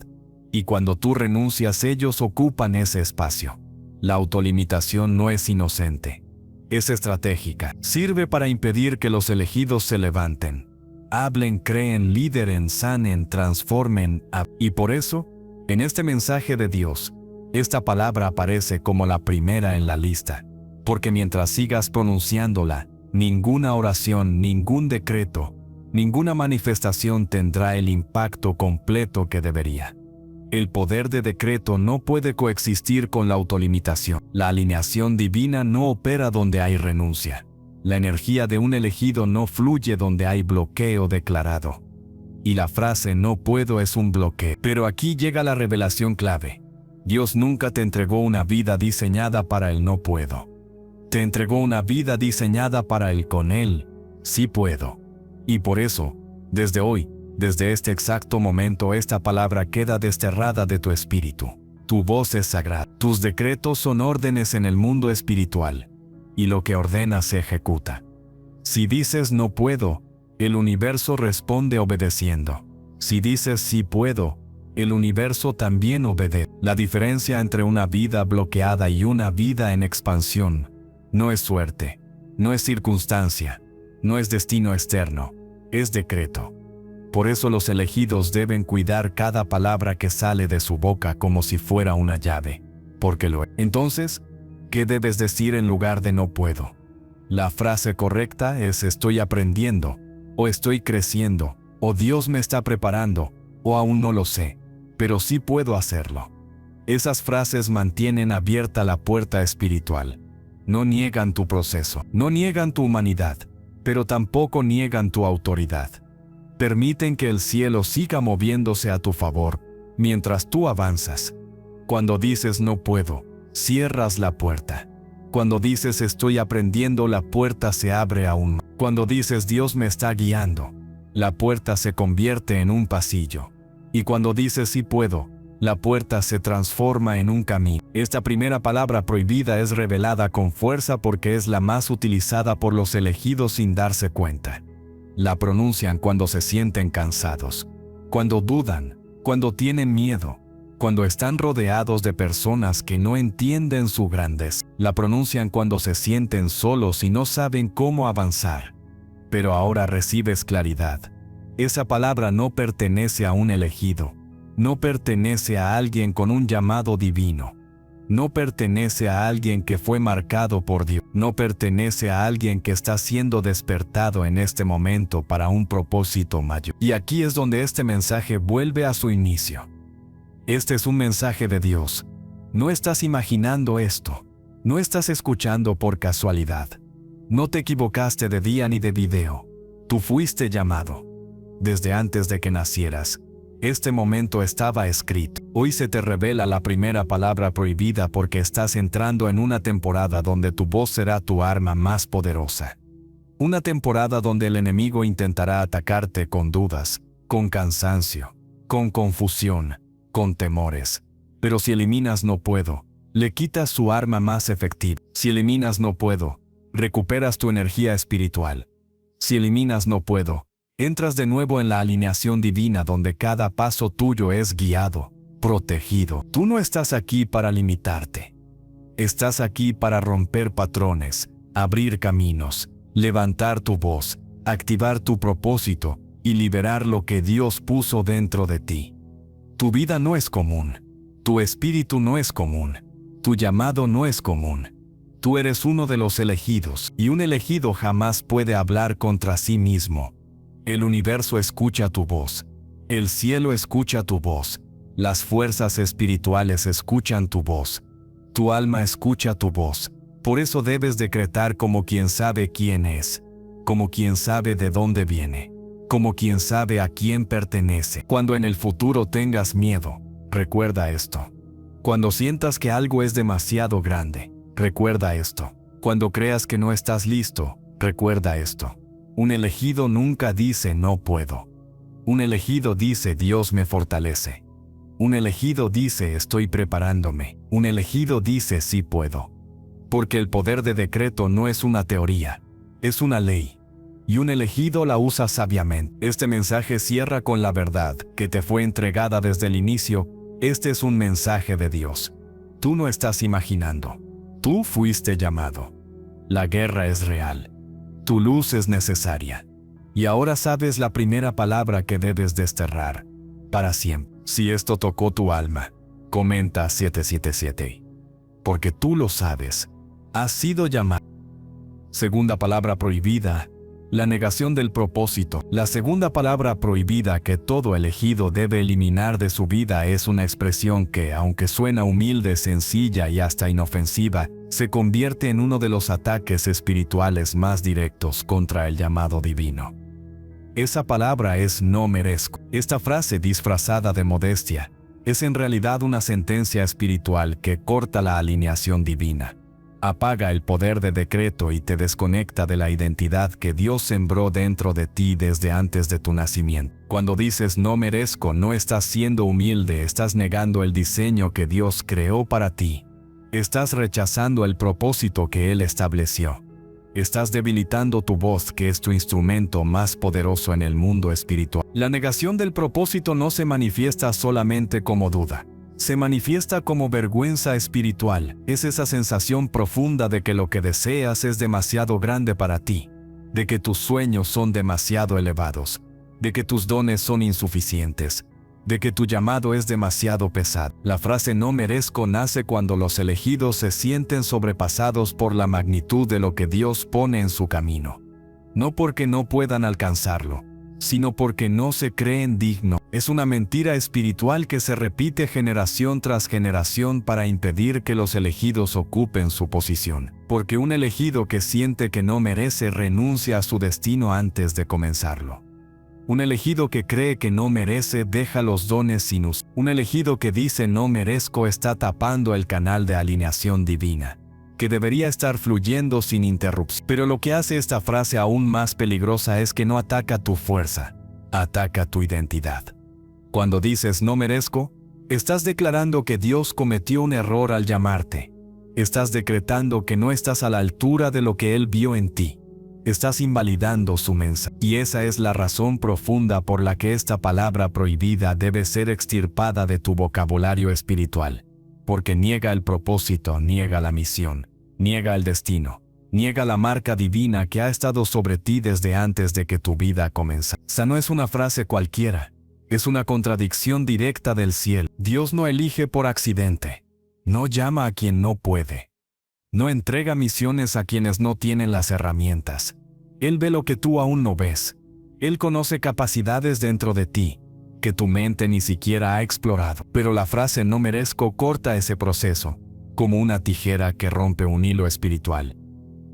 Y cuando tú renuncias, ellos ocupan ese espacio. La autolimitación no es inocente. Es estratégica. Sirve para impedir que los elegidos se levanten. Hablen, creen, lideren, sanen, transformen. Y por eso, en este mensaje de Dios, esta palabra aparece como la primera en la lista. Porque mientras sigas pronunciándola, ninguna oración, ningún decreto, ninguna manifestación tendrá el impacto completo que debería. El poder de decreto no puede coexistir con la autolimitación. La alineación divina no opera donde hay renuncia. La energía de un elegido no fluye donde hay bloqueo declarado. Y la frase "no puedo" es un bloqueo. Pero aquí llega la revelación clave. Dios nunca te entregó una vida diseñada para el "no puedo". Te entregó una vida diseñada para el "con Él sí puedo". Y por eso, desde hoy, desde este exacto momento, esta palabra queda desterrada de tu espíritu. Tu voz es sagrada. Tus decretos son órdenes en el mundo espiritual. Y lo que ordenas se ejecuta. Si dices "no puedo", el universo responde obedeciendo. Si dices "sí puedo", el universo también obedece. La diferencia entre una vida bloqueada y una vida en expansión no es suerte, no es circunstancia, no es destino externo, es decreto. Por eso los elegidos deben cuidar cada palabra que sale de su boca como si fuera una llave, porque lo es. Entonces, ¿qué debes decir en lugar de "no puedo"? La frase correcta es "estoy aprendiendo", o "estoy creciendo", o "Dios me está preparando", o "aún no lo sé, pero sí puedo hacerlo". Esas frases mantienen abierta la puerta espiritual. No niegan tu proceso, no niegan tu humanidad, pero tampoco niegan tu autoridad. Permiten que el cielo siga moviéndose a tu favor, mientras tú avanzas. Cuando dices "no puedo", cierras la puerta. Cuando dices "estoy aprendiendo", la puerta se abre aún más. Cuando dices "Dios me está guiando", la puerta se convierte en un pasillo. Y cuando dices "sí puedo", la puerta se transforma en un camino. Esta primera palabra prohibida es revelada con fuerza porque es la más utilizada por los elegidos sin darse cuenta. La pronuncian cuando se sienten cansados, cuando dudan, cuando tienen miedo, cuando están rodeados de personas que no entienden su grandeza. La pronuncian cuando se sienten solos y no saben cómo avanzar. Pero ahora recibes claridad. Esa palabra no pertenece a un elegido, no pertenece a alguien con un llamado divino. No pertenece a alguien que fue marcado por Dios. No pertenece a alguien que está siendo despertado en este momento para un propósito mayor. Y aquí es donde este mensaje vuelve a su inicio. Este es un mensaje de Dios. No estás imaginando esto. No estás escuchando por casualidad. No te equivocaste de día ni de video. Tú fuiste llamado. Desde antes de que nacieras, este momento estaba escrito. Hoy se te revela la primera palabra prohibida porque estás entrando en una temporada donde tu voz será tu arma más poderosa. Una temporada donde el enemigo intentará atacarte con dudas, con cansancio, con confusión, con temores. Pero si eliminas "no puedo", le quitas su arma más efectiva. Si eliminas "no puedo", recuperas tu energía espiritual. Si eliminas "no puedo", entras de nuevo en la alineación divina donde cada paso tuyo es guiado, protegido. Tú no estás aquí para limitarte. Estás aquí para romper patrones, abrir caminos, levantar tu voz, activar tu propósito y liberar lo que Dios puso dentro de ti. Tu vida no es común. Tu espíritu no es común. Tu llamado no es común. Tú eres uno de los elegidos, y un elegido jamás puede hablar contra sí mismo. El universo escucha tu voz. El cielo escucha tu voz. Las fuerzas espirituales escuchan tu voz. Tu alma escucha tu voz. Por eso debes decretar como quien sabe quién es, como quien sabe de dónde viene, como quien sabe a quién pertenece. Cuando en el futuro tengas miedo, recuerda esto. Cuando sientas que algo es demasiado grande, recuerda esto. Cuando creas que no estás listo, recuerda esto. Un elegido nunca dice "no puedo". Un elegido dice "Dios me fortalece". Un elegido dice "estoy preparándome". Un elegido dice "sí puedo". Porque el poder de decreto no es una teoría, es una ley. Y un elegido la usa sabiamente. Este mensaje cierra con la verdad que te fue entregada desde el inicio. Este es un mensaje de Dios. Tú no estás imaginando. Tú fuiste llamado. La guerra es real. Tu luz es necesaria. Y ahora sabes la primera palabra que debes desterrar. Para siempre. Si esto tocó tu alma, comenta 777. Porque tú lo sabes. Has sido llamado. Segunda palabra prohibida. La negación del propósito. La segunda palabra prohibida que todo elegido debe eliminar de su vida es una expresión que, aunque suena humilde, sencilla y hasta inofensiva, se convierte en uno de los ataques espirituales más directos contra el llamado divino. Esa palabra es no merezco. Esta frase disfrazada de modestia es en realidad una sentencia espiritual que corta la alineación divina. Apaga el poder de decreto y te desconecta de la identidad que Dios sembró dentro de ti desde antes de tu nacimiento. Cuando dices no merezco, no estás siendo humilde, estás negando el diseño que Dios creó para ti. Estás rechazando el propósito que Él estableció. Estás debilitando tu voz, que es tu instrumento más poderoso en el mundo espiritual. La negación del propósito no se manifiesta solamente como duda. Se manifiesta como vergüenza espiritual. Es esa sensación profunda de que lo que deseas es demasiado grande para ti, de que tus sueños son demasiado elevados, de que tus dones son insuficientes, de que tu llamado es demasiado pesado. La frase no merezco nace cuando los elegidos se sienten sobrepasados por la magnitud de lo que Dios pone en su camino. No porque no puedan alcanzarlo, sino porque no se creen dignos. Es una mentira espiritual que se repite generación tras generación para impedir que los elegidos ocupen su posición. Porque un elegido que siente que no merece renuncia a su destino antes de comenzarlo. Un elegido que cree que no merece deja los dones sin uso. Un elegido que dice no merezco está tapando el canal de alineación divina, que debería estar fluyendo sin interrupción. Pero lo que hace esta frase aún más peligrosa es que no ataca tu fuerza, ataca tu identidad. Cuando dices no merezco, estás declarando que Dios cometió un error al llamarte. Estás decretando que no estás a la altura de lo que Él vio en ti. Estás invalidando su mensaje. Y esa es la razón profunda por la que esta palabra prohibida debe ser extirpada de tu vocabulario espiritual. Porque niega el propósito, niega la misión, niega el destino, niega la marca divina que ha estado sobre ti desde antes de que tu vida comenzara. Esa no es una frase cualquiera, es una contradicción directa del cielo. Dios no elige por accidente, no llama a quien no puede, no entrega misiones a quienes no tienen las herramientas. Él ve lo que tú aún no ves. Él conoce capacidades dentro de ti que tu mente ni siquiera ha explorado. Pero la frase no merezco corta ese proceso, como una tijera que rompe un hilo espiritual.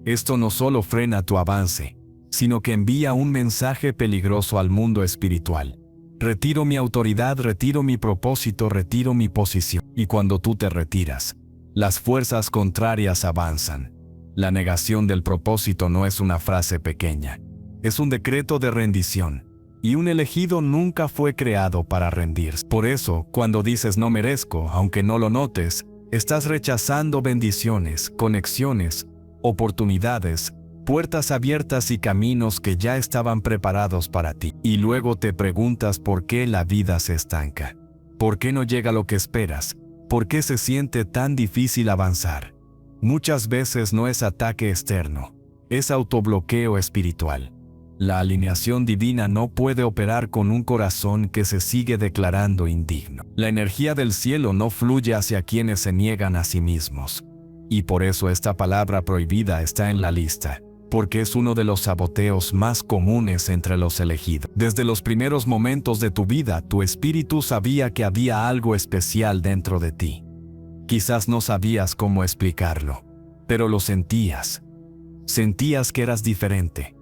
Esto no solo frena tu avance, sino que envía un mensaje peligroso al mundo espiritual. Retiro mi autoridad, retiro mi propósito, retiro mi posición. Y cuando tú te retiras, las fuerzas contrarias avanzan. La negación del propósito no es una frase pequeña, es un decreto de rendición. Y un elegido nunca fue creado para rendirse. Por eso, cuando dices no merezco, aunque no lo notes, estás rechazando bendiciones, conexiones, oportunidades, puertas abiertas y caminos que ya estaban preparados para ti. Y luego te preguntas por qué la vida se estanca. ¿Por qué no llega lo que esperas? ¿Por qué se siente tan difícil avanzar? Muchas veces no es ataque externo, es autobloqueo espiritual. La alineación divina no puede operar con un corazón que se sigue declarando indigno. La energía del cielo no fluye hacia quienes se niegan a sí mismos. Y por eso esta palabra prohibida está en la lista, porque es uno de los saboteos más comunes entre los elegidos. Desde los primeros momentos de tu vida, tu espíritu sabía que había algo especial dentro de ti. Quizás no sabías cómo explicarlo, pero lo sentías. Sentías que eras diferente.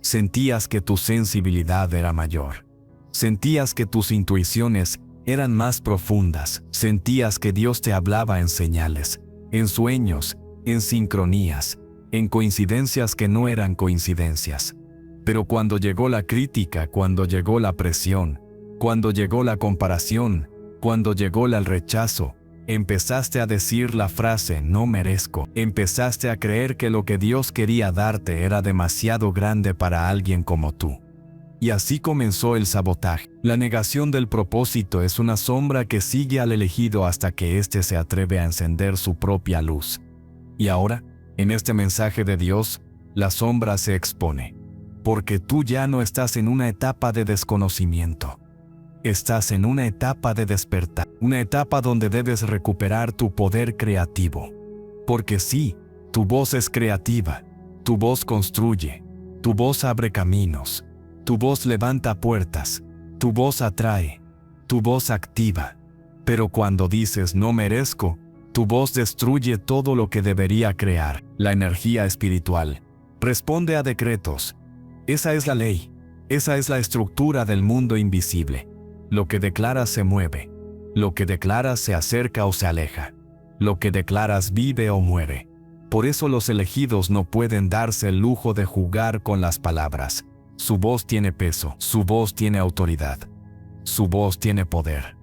Sentías que tu sensibilidad era mayor. Sentías que tus intuiciones eran más profundas. Sentías que Dios te hablaba en señales, en sueños, en sincronías, en coincidencias que no eran coincidencias. Pero cuando llegó la crítica, cuando llegó la presión, cuando llegó la comparación, cuando llegó el rechazo, empezaste a decir la frase no merezco. Empezaste a creer que lo que Dios quería darte era demasiado grande para alguien como tú. Y así comenzó el sabotaje. La negación del propósito es una sombra que sigue al elegido hasta que éste se atreve a encender su propia luz. Y ahora, en este mensaje de Dios, la sombra se expone. Porque tú ya no estás en una etapa de desconocimiento. Estás en una etapa de despertar, una etapa donde debes recuperar tu poder creativo. Porque sí, tu voz es creativa, tu voz construye, Tu voz abre caminos. Tu voz levanta puertas. Tu voz atrae. Tu voz activa. Pero cuando dices no merezco, tu voz destruye todo lo que debería crear. La energía espiritual responde a decretos. Esa es la ley. Esa es la estructura del mundo invisible. Lo que declaras se mueve. Lo que declaras se acerca o se aleja. Lo que declaras vive o muere. Por eso los elegidos no pueden darse el lujo de jugar con las palabras. Su voz tiene peso, su voz tiene autoridad, su voz tiene poder.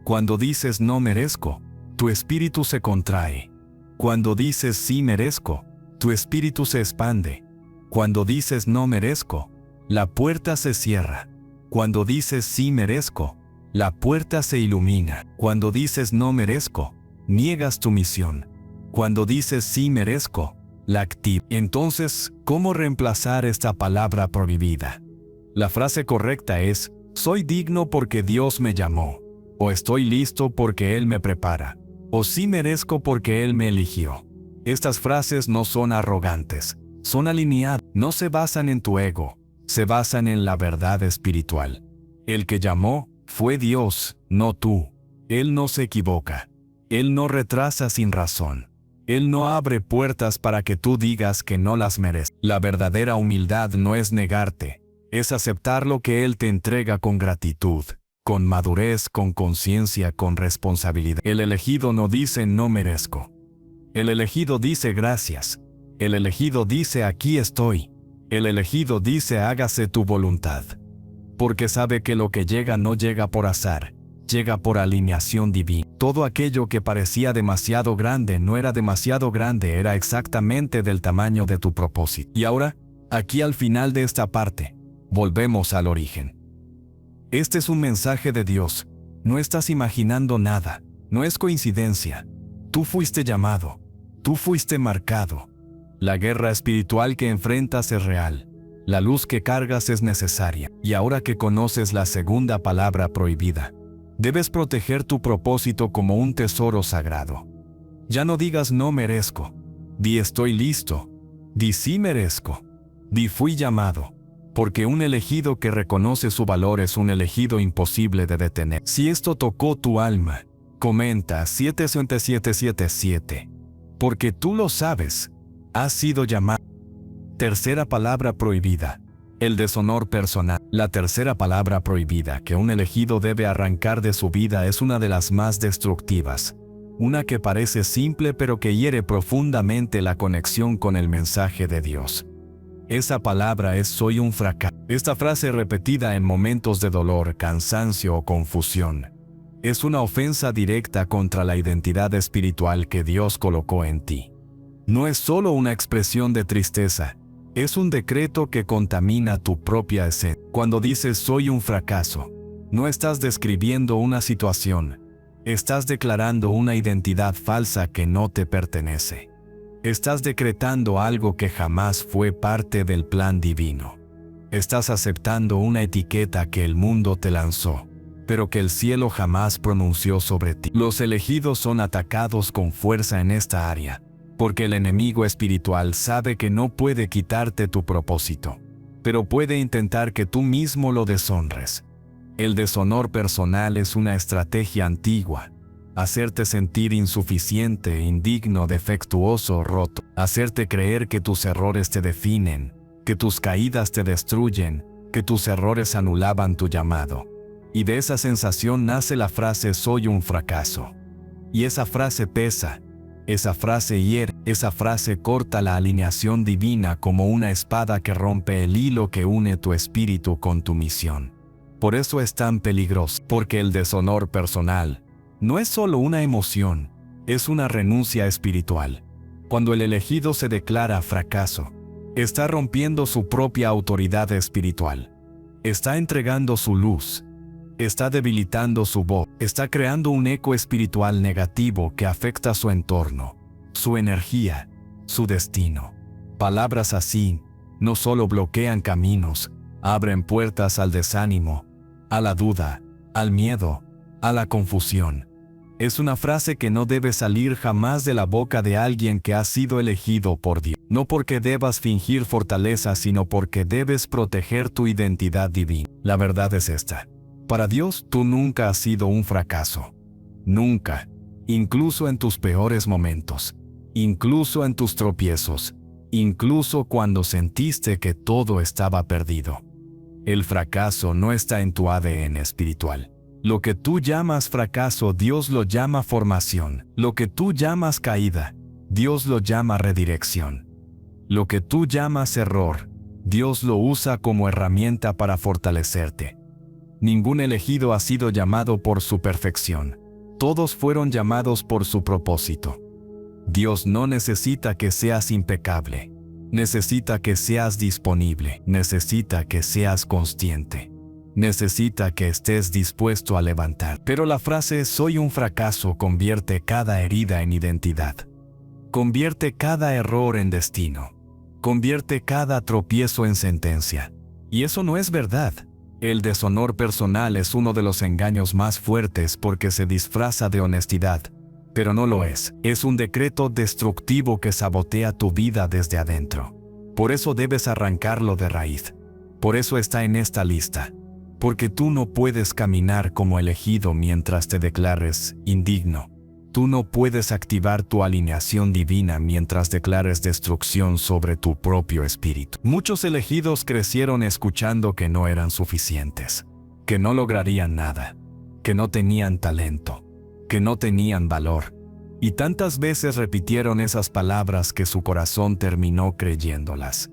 Cuando dices no merezco, tu espíritu se contrae. Cuando dices sí merezco, tu espíritu se expande. Cuando dices no merezco, la puerta se cierra. Cuando dices sí merezco, la puerta se ilumina. Cuando dices no merezco, niegas tu misión. Cuando dices sí merezco, la activas. Entonces, ¿cómo reemplazar esta palabra prohibida? La frase correcta es, soy digno porque Dios me llamó, o estoy listo porque Él me prepara, o sí merezco porque Él me eligió. Estas frases no son arrogantes, son alineadas, no se basan en tu ego, se basan en la verdad espiritual. El que llamó fue Dios, no tú. Él no se equivoca. Él no retrasa sin razón. Él no abre puertas para que tú digas que no las mereces. La verdadera humildad no es negarte, es aceptar lo que Él te entrega con gratitud, con madurez, con conciencia, con responsabilidad. El elegido no dice no merezco. El elegido dice gracias. El elegido dice aquí estoy. El elegido dice hágase tu voluntad. Porque sabe que lo que llega no llega por azar, llega por alineación divina. Todo aquello que parecía demasiado grande no era demasiado grande, era exactamente del tamaño de tu propósito. Y ahora, aquí al final de esta parte, volvemos al origen. Este es un mensaje de Dios. No estás imaginando nada, no es coincidencia. Tú fuiste llamado, tú fuiste marcado. La guerra espiritual que enfrentas es real. La luz que cargas es necesaria. Y ahora que conoces la segunda palabra prohibida, debes proteger tu propósito como un tesoro sagrado. Ya no digas no merezco. Di estoy listo. Di sí merezco. Di fui llamado. Porque un elegido que reconoce su valor es un elegido imposible de detener. Si esto tocó tu alma, comenta 77777. Porque tú lo sabes. Has sido llamado. Tercera palabra prohibida. El deshonor personal. La tercera palabra prohibida que un elegido debe arrancar de su vida es una de las más destructivas. Una que parece simple pero que hiere profundamente la conexión con el mensaje de Dios. Esa palabra es soy un fracaso. Esta frase repetida en momentos de dolor, cansancio o confusión es una ofensa directa contra la identidad espiritual que Dios colocó en ti. No es solo una expresión de tristeza, es un decreto que contamina tu propia esencia. Cuando dices soy un fracaso, no estás describiendo una situación, estás declarando una identidad falsa que no te pertenece. Estás decretando algo que jamás fue parte del plan divino. Estás aceptando una etiqueta que el mundo te lanzó, pero que el cielo jamás pronunció sobre ti. Los elegidos son atacados con fuerza en esta área, porque el enemigo espiritual sabe que no puede quitarte tu propósito, pero puede intentar que tú mismo lo deshonres. El deshonor personal es una estrategia antigua. Hacerte sentir insuficiente, indigno, defectuoso, roto. Hacerte creer que tus errores te definen, que tus caídas te destruyen, que tus errores anulaban tu llamado. Y de esa sensación nace la frase soy un fracaso. Y esa frase pesa. Esa frase hiere, esa frase corta la alineación divina como una espada que rompe el hilo que une tu espíritu con tu misión. Por eso es tan peligroso, porque el deshonor personal no es solo una emoción, es una renuncia espiritual. Cuando el elegido se declara fracaso, está rompiendo su propia autoridad espiritual. Está entregando su luz. Está debilitando su voz. Está creando un eco espiritual negativo que afecta su entorno, su energía, su destino. Palabras así no solo bloquean caminos, abren puertas al desánimo, a la duda, al miedo, a la confusión. Es una frase que no debe salir jamás de la boca de alguien que ha sido elegido por Dios. No porque debas fingir fortaleza, sino porque debes proteger tu identidad divina. La verdad es esta. Para Dios, tú nunca has sido un fracaso. Nunca. Incluso en tus peores momentos. Incluso en tus tropiezos. Incluso cuando sentiste que todo estaba perdido. El fracaso no está en tu ADN espiritual. Lo que tú llamas fracaso, Dios lo llama formación. Lo que tú llamas caída, Dios lo llama redirección. Lo que tú llamas error, Dios lo usa como herramienta para fortalecerte. Ningún elegido ha sido llamado por su perfección. Todos fueron llamados por su propósito. Dios no necesita que seas impecable. Necesita que seas disponible. Necesita que seas consciente. Necesita que estés dispuesto a levantar. Pero la frase "soy un fracaso" convierte cada herida en identidad. Convierte cada error en destino. Convierte cada tropiezo en sentencia. Y eso no es verdad. El deshonor personal es uno de los engaños más fuertes porque se disfraza de honestidad, pero no lo es. Es un decreto destructivo que sabotea tu vida desde adentro. Por eso debes arrancarlo de raíz. Por eso está en esta lista. Porque tú no puedes caminar como elegido mientras te declares indigno. Tú no puedes activar tu alineación divina mientras declares destrucción sobre tu propio espíritu. Muchos elegidos crecieron escuchando que no eran suficientes, que no lograrían nada, que no tenían talento, que no tenían valor. Y tantas veces repitieron esas palabras que su corazón terminó creyéndolas.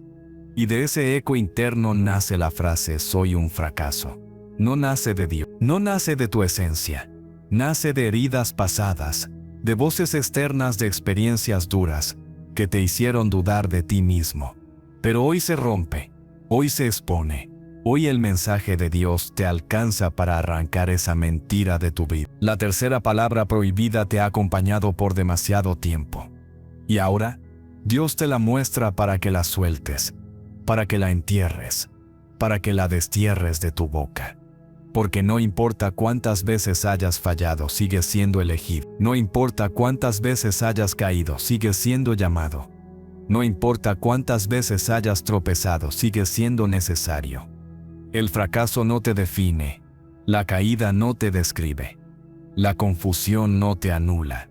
Y de ese eco interno nace la frase "soy un fracaso". No nace de Dios, no nace de tu esencia. Nace de heridas pasadas, de voces externas de experiencias duras, que te hicieron dudar de ti mismo. Pero hoy se rompe, hoy se expone, hoy el mensaje de Dios te alcanza para arrancar esa mentira de tu vida. La tercera palabra prohibida te ha acompañado por demasiado tiempo. Y ahora, Dios te la muestra para que la sueltes, para que la entierres, para que la destierres de tu boca. Porque no importa cuántas veces hayas fallado, sigues siendo elegido. No importa cuántas veces hayas caído, sigues siendo llamado. No importa cuántas veces hayas tropezado, sigues siendo necesario. El fracaso no te define. La caída no te describe. La confusión no te anula.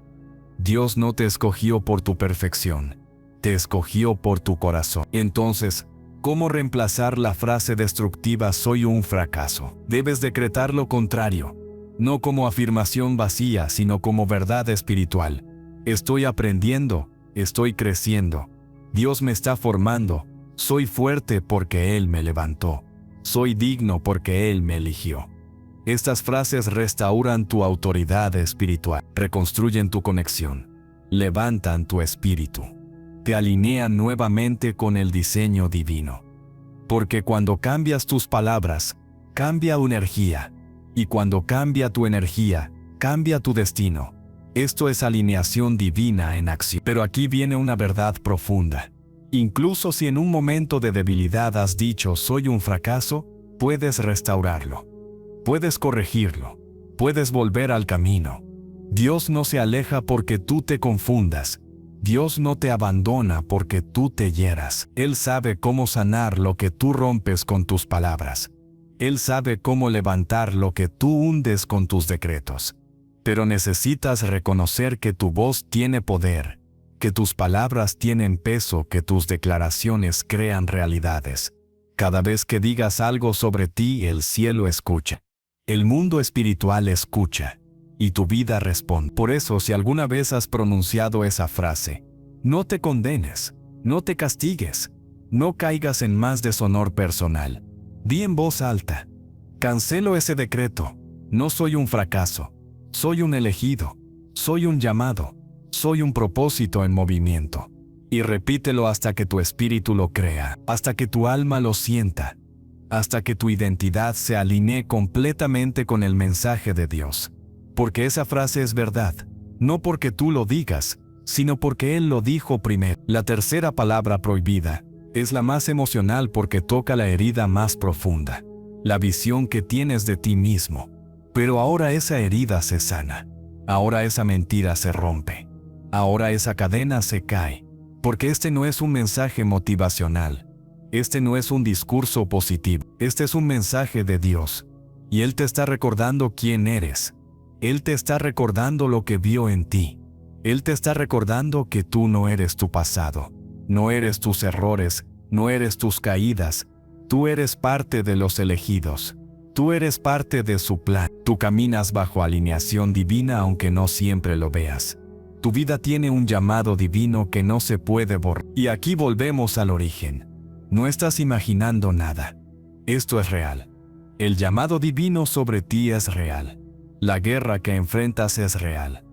Dios no te escogió por tu perfección. Te escogió por tu corazón. Entonces, ¿cómo reemplazar la frase destructiva "soy un fracaso"? Debes decretar lo contrario, no como afirmación vacía, sino como verdad espiritual. Estoy aprendiendo, estoy creciendo. Dios me está formando. Soy fuerte porque Él me levantó. Soy digno porque Él me eligió. Estas frases restauran tu autoridad espiritual, reconstruyen tu conexión, levantan tu espíritu. Te alinean nuevamente con el diseño divino. Porque cuando cambias tus palabras, cambia tu energía. Y cuando cambia tu energía, cambia tu destino. Esto es alineación divina en acción. Pero aquí viene una verdad profunda. Incluso si en un momento de debilidad has dicho "soy un fracaso", puedes restaurarlo. Puedes corregirlo. Puedes volver al camino. Dios no se aleja porque tú te confundas. Dios no te abandona porque tú te hieras. Él sabe cómo sanar lo que tú rompes con tus palabras. Él sabe cómo levantar lo que tú hundes con tus decretos. Pero necesitas reconocer que tu voz tiene poder, que tus palabras tienen peso, que tus declaraciones crean realidades. Cada vez que digas algo sobre ti, el cielo escucha. El mundo espiritual escucha. Y tu vida responde. Por eso, si alguna vez has pronunciado esa frase, no te condenes, no te castigues, no caigas en más deshonor personal. Di en voz alta: cancelo ese decreto. No soy un fracaso. Soy un elegido. Soy un llamado. Soy un propósito en movimiento. Y repítelo hasta que tu espíritu lo crea, hasta que tu alma lo sienta, hasta que tu identidad se alinee completamente con el mensaje de Dios. Porque esa frase es verdad, no porque tú lo digas, sino porque Él lo dijo primero. La tercera palabra prohibida es la más emocional porque toca la herida más profunda, la visión que tienes de ti mismo. Pero ahora esa herida se sana, ahora esa mentira se rompe, ahora esa cadena se cae, Porque este no es un mensaje motivacional. Este no es un discurso positivo. Este es un mensaje de Dios. Y Él te está recordando quién eres. Él te está recordando lo que vio en ti. Él te está recordando que tú no eres tu pasado. No eres tus errores. No eres tus caídas. Tú eres parte de los elegidos. Tú eres parte de su plan. Tú caminas bajo alineación divina aunque no siempre lo veas. Tu vida tiene un llamado divino que no se puede borrar. Y aquí volvemos al origen. No estás imaginando nada. Esto es real. El llamado divino sobre ti es real. La guerra que enfrentas es real.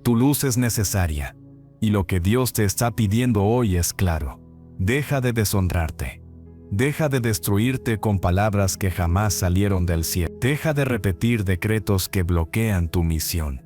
Tu luz es necesaria. Y lo que Dios te está pidiendo hoy es claro. Deja de deshonrarte. Deja de destruirte con palabras que jamás salieron del cielo. Deja de repetir decretos que bloquean tu misión.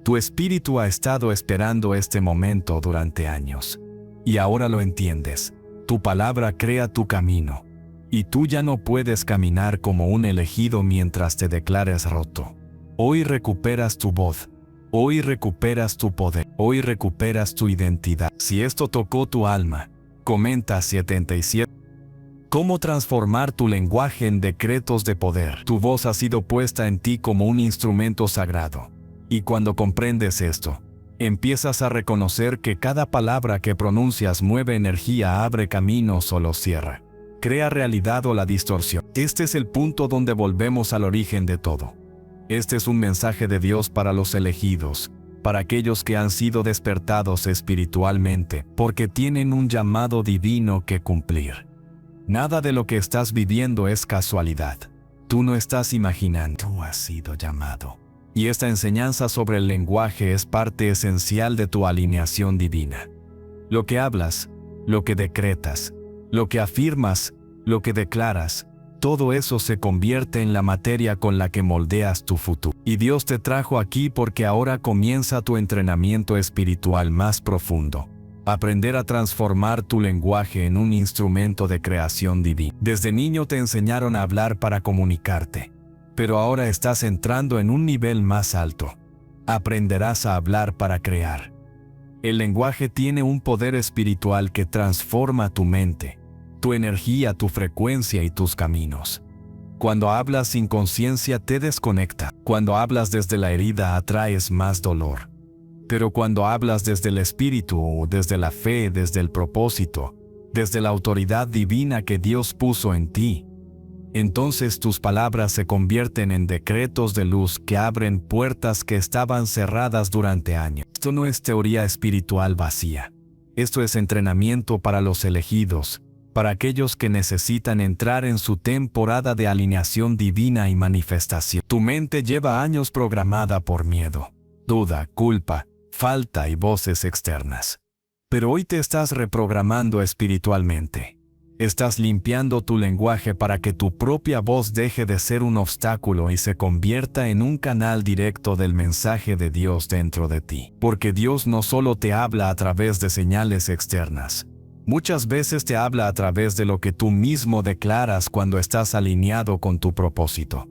Tu espíritu ha estado esperando este momento durante años. Y ahora lo entiendes. Tu palabra crea tu camino. Y tú ya no puedes caminar como un elegido mientras te declares roto. Hoy recuperas tu voz. Hoy recuperas tu poder. Hoy recuperas tu identidad. Si esto tocó tu alma, comenta 77. ¿Cómo transformar tu lenguaje en decretos de poder? Tu voz ha sido puesta en ti como un instrumento sagrado. Y cuando comprendes esto, empiezas a reconocer que cada palabra que pronuncias mueve energía, abre caminos o los cierra. Crea realidad o la distorsión. Este es el punto donde volvemos al origen de todo. Este es un mensaje de Dios para los elegidos, para aquellos que han sido despertados espiritualmente, porque tienen un llamado divino que cumplir. Nada de lo que estás viviendo es casualidad. Tú no estás imaginando, tú has sido llamado. Y esta enseñanza sobre el lenguaje es parte esencial de tu alineación divina. Lo que hablas, lo que decretas, lo que afirmas, lo que declaras, todo eso se convierte en la materia con la que moldeas tu futuro. Y Dios te trajo aquí porque ahora comienza tu entrenamiento espiritual más profundo. Aprender a transformar tu lenguaje en un instrumento de creación divina. Desde niño te enseñaron a hablar para comunicarte, pero ahora estás entrando en un nivel más alto. Aprenderás a hablar para crear. El lenguaje tiene un poder espiritual que transforma tu mente, tu energía, tu frecuencia y tus caminos. Cuando hablas sin conciencia te desconecta. Cuando hablas desde la herida atraes más dolor. Pero cuando hablas desde el espíritu, desde la fe, desde el propósito, desde la autoridad divina que Dios puso en ti, entonces tus palabras se convierten en decretos de luz que abren puertas que estaban cerradas durante años. Esto no es teoría espiritual vacía. Esto es entrenamiento para los elegidos, para aquellos que necesitan entrar en su temporada de alineación divina y manifestación. Tu mente lleva años programada por miedo, duda, culpa, falta y voces externas. Pero hoy te estás reprogramando espiritualmente. Estás limpiando tu lenguaje para que tu propia voz deje de ser un obstáculo y se convierta en un canal directo del mensaje de Dios dentro de ti. Porque Dios no solo te habla a través de señales externas. Muchas veces te habla a través de lo que tú mismo declaras cuando estás alineado con tu propósito.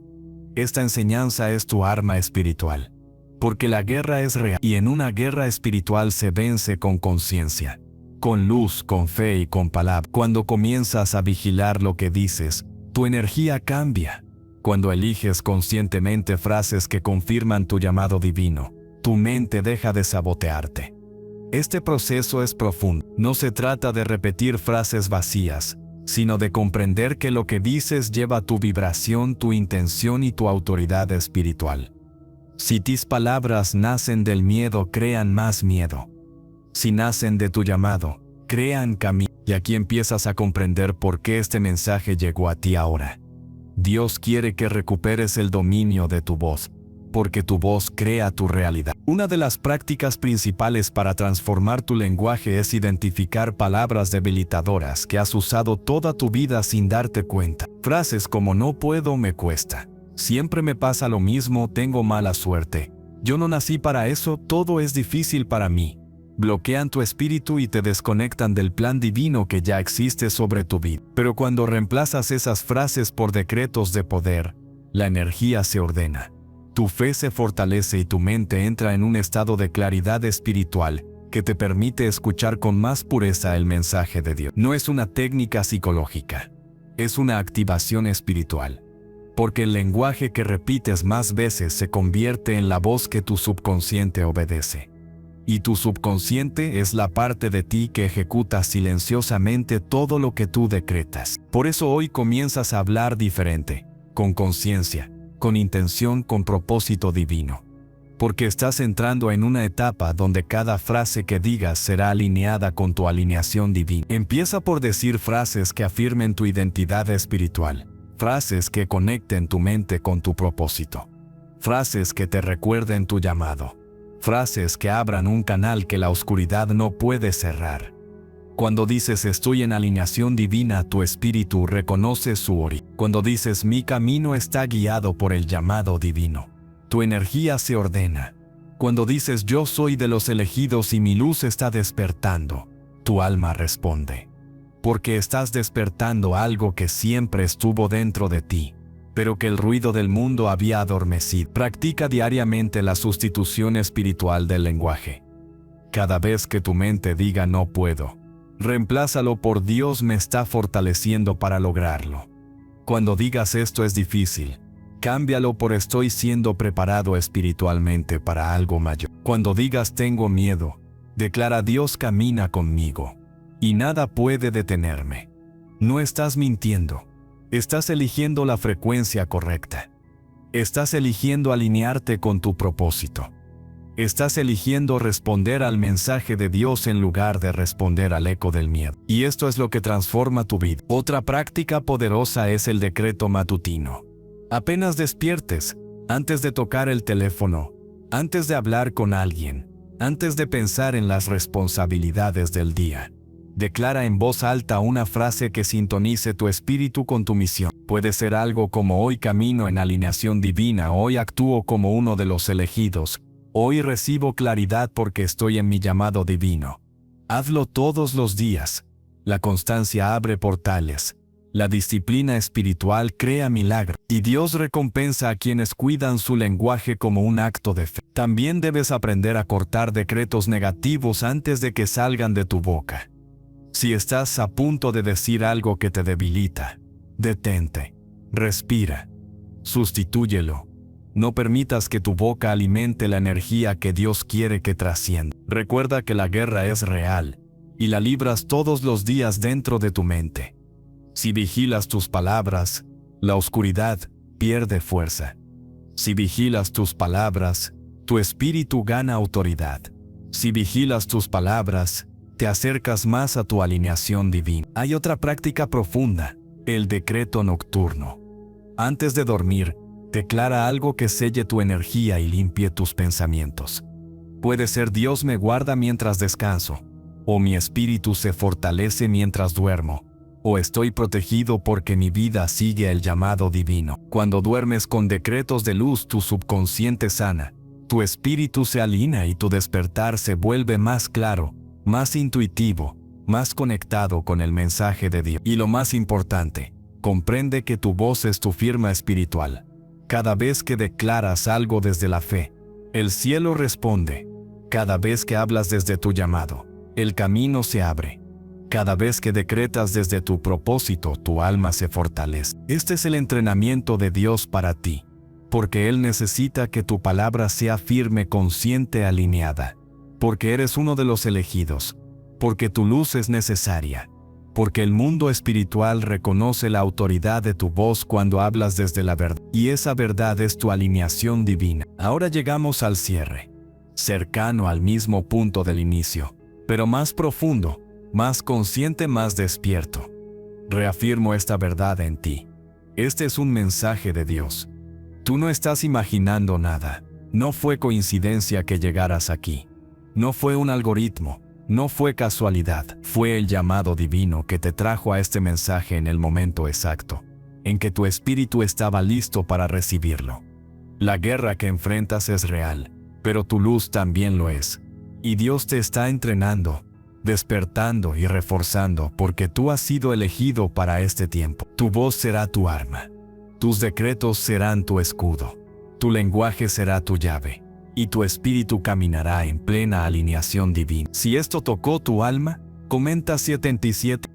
Esta enseñanza es tu arma espiritual. Porque la guerra es real y en una guerra espiritual se vence con conciencia, con luz, con fe y con palabra. Cuando comienzas a vigilar lo que dices, tu energía cambia. Cuando eliges conscientemente frases que confirman tu llamado divino, tu mente deja de sabotearte. Este proceso es profundo. No se trata de repetir frases vacías, sino de comprender que lo que dices lleva tu vibración, tu intención y tu autoridad espiritual. Si tus palabras nacen del miedo, crean más miedo. Si nacen de tu llamado, crean camino. Y aquí empiezas a comprender por qué este mensaje llegó a ti ahora. Dios quiere que recuperes el dominio de tu voz, porque tu voz crea tu realidad. Una de las prácticas principales para transformar tu lenguaje es identificar palabras debilitadoras que has usado toda tu vida sin darte cuenta. Frases como no puedo, me cuesta. Siempre me pasa lo mismo, tengo mala suerte. Yo no nací para eso, todo es difícil para mí. Bloquean tu espíritu y te desconectan del plan divino que ya existe sobre tu vida. Pero cuando reemplazas esas frases por decretos de poder, la energía se ordena. Tu fe se fortalece y tu mente entra en un estado de claridad espiritual que te permite escuchar con más pureza el mensaje de Dios. No es una técnica psicológica, es una activación espiritual. Porque el lenguaje que repites más veces se convierte en la voz que tu subconsciente obedece. Y tu subconsciente es la parte de ti que ejecuta silenciosamente todo lo que tú decretas. Por eso hoy comienzas a hablar diferente, con conciencia, con intención, con propósito divino. Porque estás entrando en una etapa donde cada frase que digas será alineada con tu alineación divina. Empieza por decir frases que afirmen tu identidad espiritual. Frases que conecten tu mente con tu propósito. Frases que te recuerden tu llamado. Frases que abran un canal que la oscuridad no puede cerrar. Cuando dices estoy en alineación divina, tu espíritu reconoce su origen. Cuando dices mi camino está guiado por el llamado divino, tu energía se ordena. Cuando dices yo soy de los elegidos y mi luz está despertando, tu alma responde. Porque estás despertando algo que siempre estuvo dentro de ti, pero que el ruido del mundo había adormecido. Practica diariamente la sustitución espiritual del lenguaje. Cada vez que tu mente diga no puedo, reemplázalo por Dios me está fortaleciendo para lograrlo. Cuando digas esto es difícil, cámbialo por estoy siendo preparado espiritualmente para algo mayor. Cuando digas tengo miedo, declara Dios camina conmigo. Y nada puede detenerme. No estás mintiendo. Estás eligiendo la frecuencia correcta. Estás eligiendo alinearte con tu propósito. Estás eligiendo responder al mensaje de Dios en lugar de responder al eco del miedo. Y esto es lo que transforma tu vida. Otra práctica poderosa es el decreto matutino. Apenas despiertes, antes de tocar el teléfono, antes de hablar con alguien, antes de pensar en las responsabilidades del día, declara en voz alta una frase que sintonice tu espíritu con tu misión. Puede ser algo como hoy camino en alineación divina, hoy actúo como uno de los elegidos, hoy recibo claridad porque estoy en mi llamado divino. Hazlo todos los días. La constancia abre portales. La disciplina espiritual crea milagros. Y Dios recompensa a quienes cuidan su lenguaje como un acto de fe. También debes aprender a cortar decretos negativos antes de que salgan de tu boca. Si estás a punto de decir algo que te debilita, detente, respira, sustitúyelo. No permitas que tu boca alimente la energía que Dios quiere que trascienda. Recuerda que la guerra es real y la libras todos los días dentro de tu mente. Si vigilas tus palabras, la oscuridad pierde fuerza. Si vigilas tus palabras, tu espíritu gana autoridad. Si vigilas tus palabras, te acercas más a tu alineación divina. Hay otra práctica profunda, el decreto nocturno. Antes de dormir, declara algo que selle tu energía y limpie tus pensamientos. Puede ser Dios me guarda mientras descanso, o mi espíritu se fortalece mientras duermo, o estoy protegido porque mi vida sigue el llamado divino. Cuando duermes con decretos de luz, tu subconsciente sana, tu espíritu se alinea y tu despertar se vuelve más claro, más intuitivo, más conectado con el mensaje de Dios. Y lo más importante, comprende que tu voz es tu firma espiritual. Cada vez que declaras algo desde la fe, el cielo responde. Cada vez que hablas desde tu llamado, el camino se abre. Cada vez que decretas desde tu propósito, tu alma se fortalece. Este es el entrenamiento de Dios para ti, porque Él necesita que tu palabra sea firme, consciente, alineada. Porque eres uno de los elegidos, porque tu luz es necesaria, porque el mundo espiritual reconoce la autoridad de tu voz cuando hablas desde la verdad, y esa verdad es tu alineación divina. Ahora llegamos al cierre, cercano al mismo punto del inicio, pero más profundo, más consciente, más despierto. Reafirmo esta verdad en ti. Este es un mensaje de Dios. Tú no estás imaginando nada. No fue coincidencia que llegaras aquí. No fue un algoritmo, no fue casualidad, fue el llamado divino que te trajo a este mensaje en el momento exacto, en que tu espíritu estaba listo para recibirlo. La guerra que enfrentas es real, pero tu luz también lo es. Y Dios te está entrenando, despertando y reforzando porque tú has sido elegido para este tiempo. Tu voz será tu arma, tus decretos serán tu escudo, tu lenguaje será tu llave. y tu espíritu caminará en plena alineación divina. Si esto tocó tu alma, comenta 77.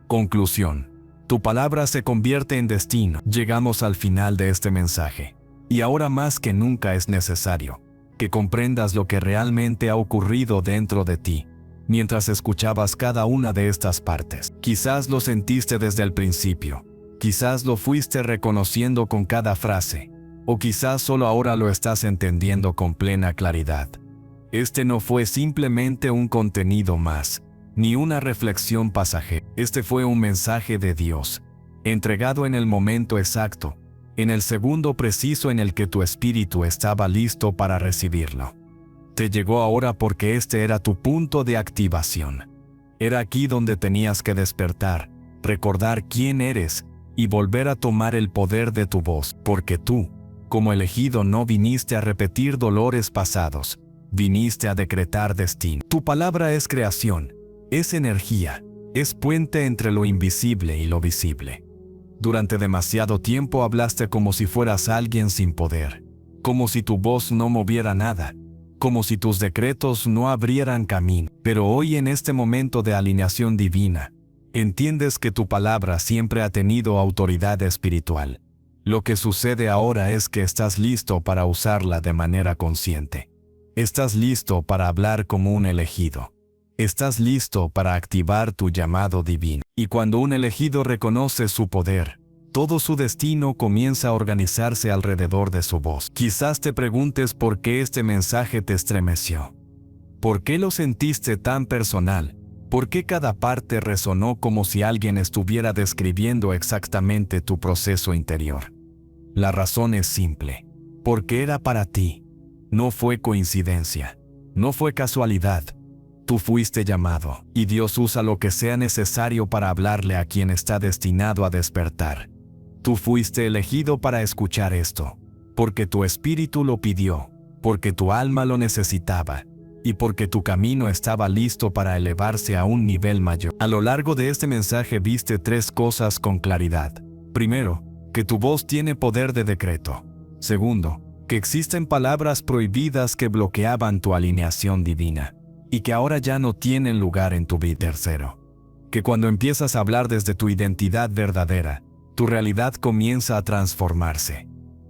Conclusión. Tu palabra se convierte en destino. Llegamos al final de este mensaje. Y ahora más que nunca es necesario que comprendas lo que realmente ha ocurrido dentro de ti mientras escuchabas cada una de estas partes. Quizás lo sentiste desde el principio. Quizás lo fuiste reconociendo con cada frase. O quizás solo ahora lo estás entendiendo con plena claridad. Este no fue simplemente un contenido más, ni una reflexión pasajera. Este fue un mensaje de Dios, entregado en el momento exacto, en el segundo preciso en el que tu espíritu estaba listo para recibirlo. Te llegó ahora porque este era tu punto de activación. Era aquí donde tenías que despertar, recordar quién eres y volver a tomar el poder de tu voz, porque tú, como elegido, no viniste a repetir dolores pasados, viniste a decretar destino. Tu palabra es creación, es energía, es puente entre lo invisible y lo visible. Durante demasiado tiempo hablaste como si fueras alguien sin poder, como si tu voz no moviera nada, como si tus decretos no abrieran camino. Pero hoy, en este momento de alineación divina, entiendes que tu palabra siempre ha tenido autoridad espiritual. Lo que sucede ahora es que estás listo para usarla de manera consciente. Estás listo para hablar como un elegido. Estás listo para activar tu llamado divino. Y cuando un elegido reconoce su poder, todo su destino comienza a organizarse alrededor de su voz. Quizás te preguntes por qué este mensaje te estremeció. ¿Por qué lo sentiste tan personal? ¿Por qué cada parte resonó como si alguien estuviera describiendo exactamente tu proceso interior? La razón es simple. Porque era para ti. No fue coincidencia. No fue casualidad. Tú fuiste llamado, y Dios usa lo que sea necesario para hablarle a quien está destinado a despertar. Tú fuiste elegido para escuchar esto, porque tu espíritu lo pidió, porque tu alma lo necesitaba, y porque tu camino estaba listo para elevarse a un nivel mayor. A lo largo de este mensaje viste tres cosas con claridad. Primero, que tu voz tiene poder de decreto. Segundo, que existen palabras prohibidas que bloqueaban tu alineación divina, y que ahora ya no tienen lugar en tu vida. Tercero, que cuando empiezas a hablar desde tu identidad verdadera, tu realidad comienza a transformarse.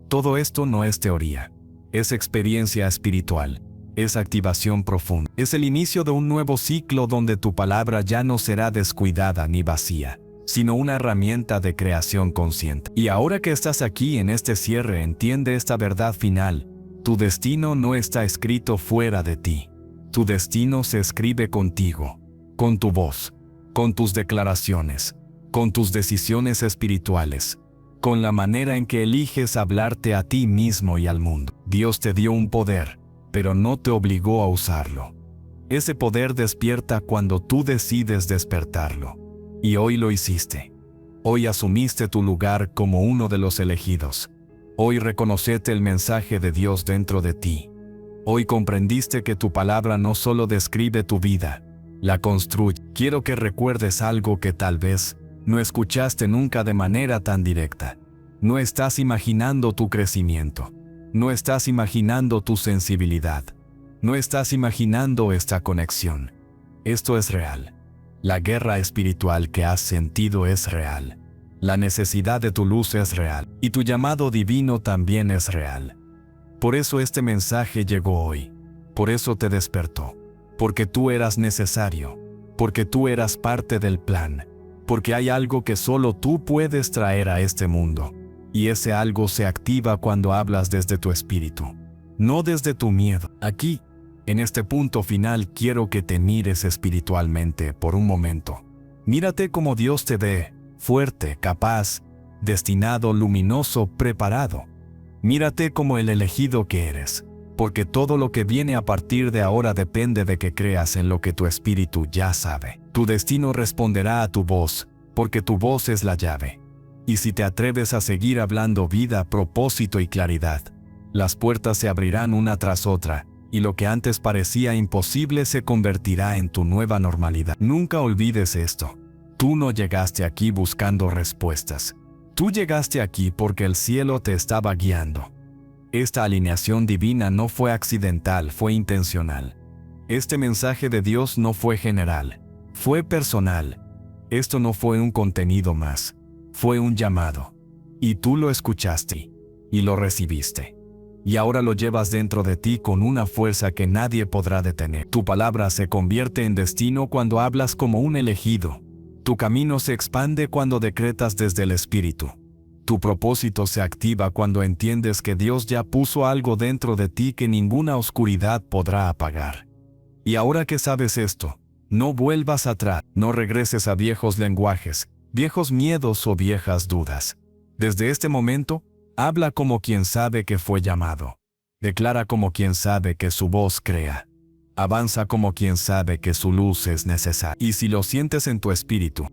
Todo esto no es teoría, es experiencia espiritual, es activación profunda. Es el inicio de un nuevo ciclo donde tu palabra ya no será descuidada ni vacía, sino una herramienta de creación consciente. Y ahora que estás aquí en este cierre, entiende esta verdad final. Tu destino no está escrito fuera de ti. Tu destino se escribe contigo, con tu voz, con tus declaraciones, con tus decisiones espirituales, con la manera en que eliges hablarte a ti mismo y al mundo. Dios te dio un poder, pero no te obligó a usarlo. Ese poder despierta cuando tú decides despertarlo. Y hoy lo hiciste. Hoy asumiste tu lugar como uno de los elegidos. Hoy reconocete el mensaje de Dios dentro de ti. Hoy comprendiste que tu palabra no solo describe tu vida, la construye. Quiero que recuerdes algo que tal vez no escuchaste nunca de manera tan directa. No estás imaginando tu crecimiento. No estás imaginando tu sensibilidad. No estás imaginando esta conexión. Esto es real. La guerra espiritual que has sentido es real. La necesidad de tu luz es real. Y tu llamado divino también es real. Por eso este mensaje llegó hoy. Por eso te despertó. Porque tú eras necesario. Porque tú eras parte del plan. Porque hay algo que solo tú puedes traer a este mundo. Y ese algo se activa cuando hablas desde tu espíritu, no desde tu miedo. Aquí, en este punto final, quiero que te mires espiritualmente por un momento. Mírate como Dios te ve, fuerte, capaz, destinado, luminoso, preparado. Mírate como el elegido que eres, porque todo lo que viene a partir de ahora depende de que creas en lo que tu espíritu ya sabe. Tu destino responderá a tu voz, porque tu voz es la llave. Y si te atreves a seguir hablando vida, propósito y claridad, las puertas se abrirán una tras otra, y lo que antes parecía imposible se convertirá en tu nueva normalidad. Nunca olvides esto. Tú no llegaste aquí buscando respuestas. Tú llegaste aquí porque el cielo te estaba guiando. Esta alineación divina no fue accidental, fue intencional. Este mensaje de Dios no fue general, fue personal. Esto no fue un contenido más, fue un llamado. Y tú lo escuchaste, y lo recibiste. Y ahora lo llevas dentro de ti con una fuerza que nadie podrá detener. Tu palabra se convierte en destino cuando hablas como un elegido. Tu camino se expande cuando decretas desde el Espíritu. Tu propósito se activa cuando entiendes que Dios ya puso algo dentro de ti que ninguna oscuridad podrá apagar. Y ahora que sabes esto, no vuelvas atrás, no regreses a viejos lenguajes, viejos miedos o viejas dudas. Desde este momento, habla como quien sabe que fue llamado. Declara como quien sabe que su voz crea. Avanza como quien sabe que su luz es necesaria. Y si lo sientes en tu espíritu,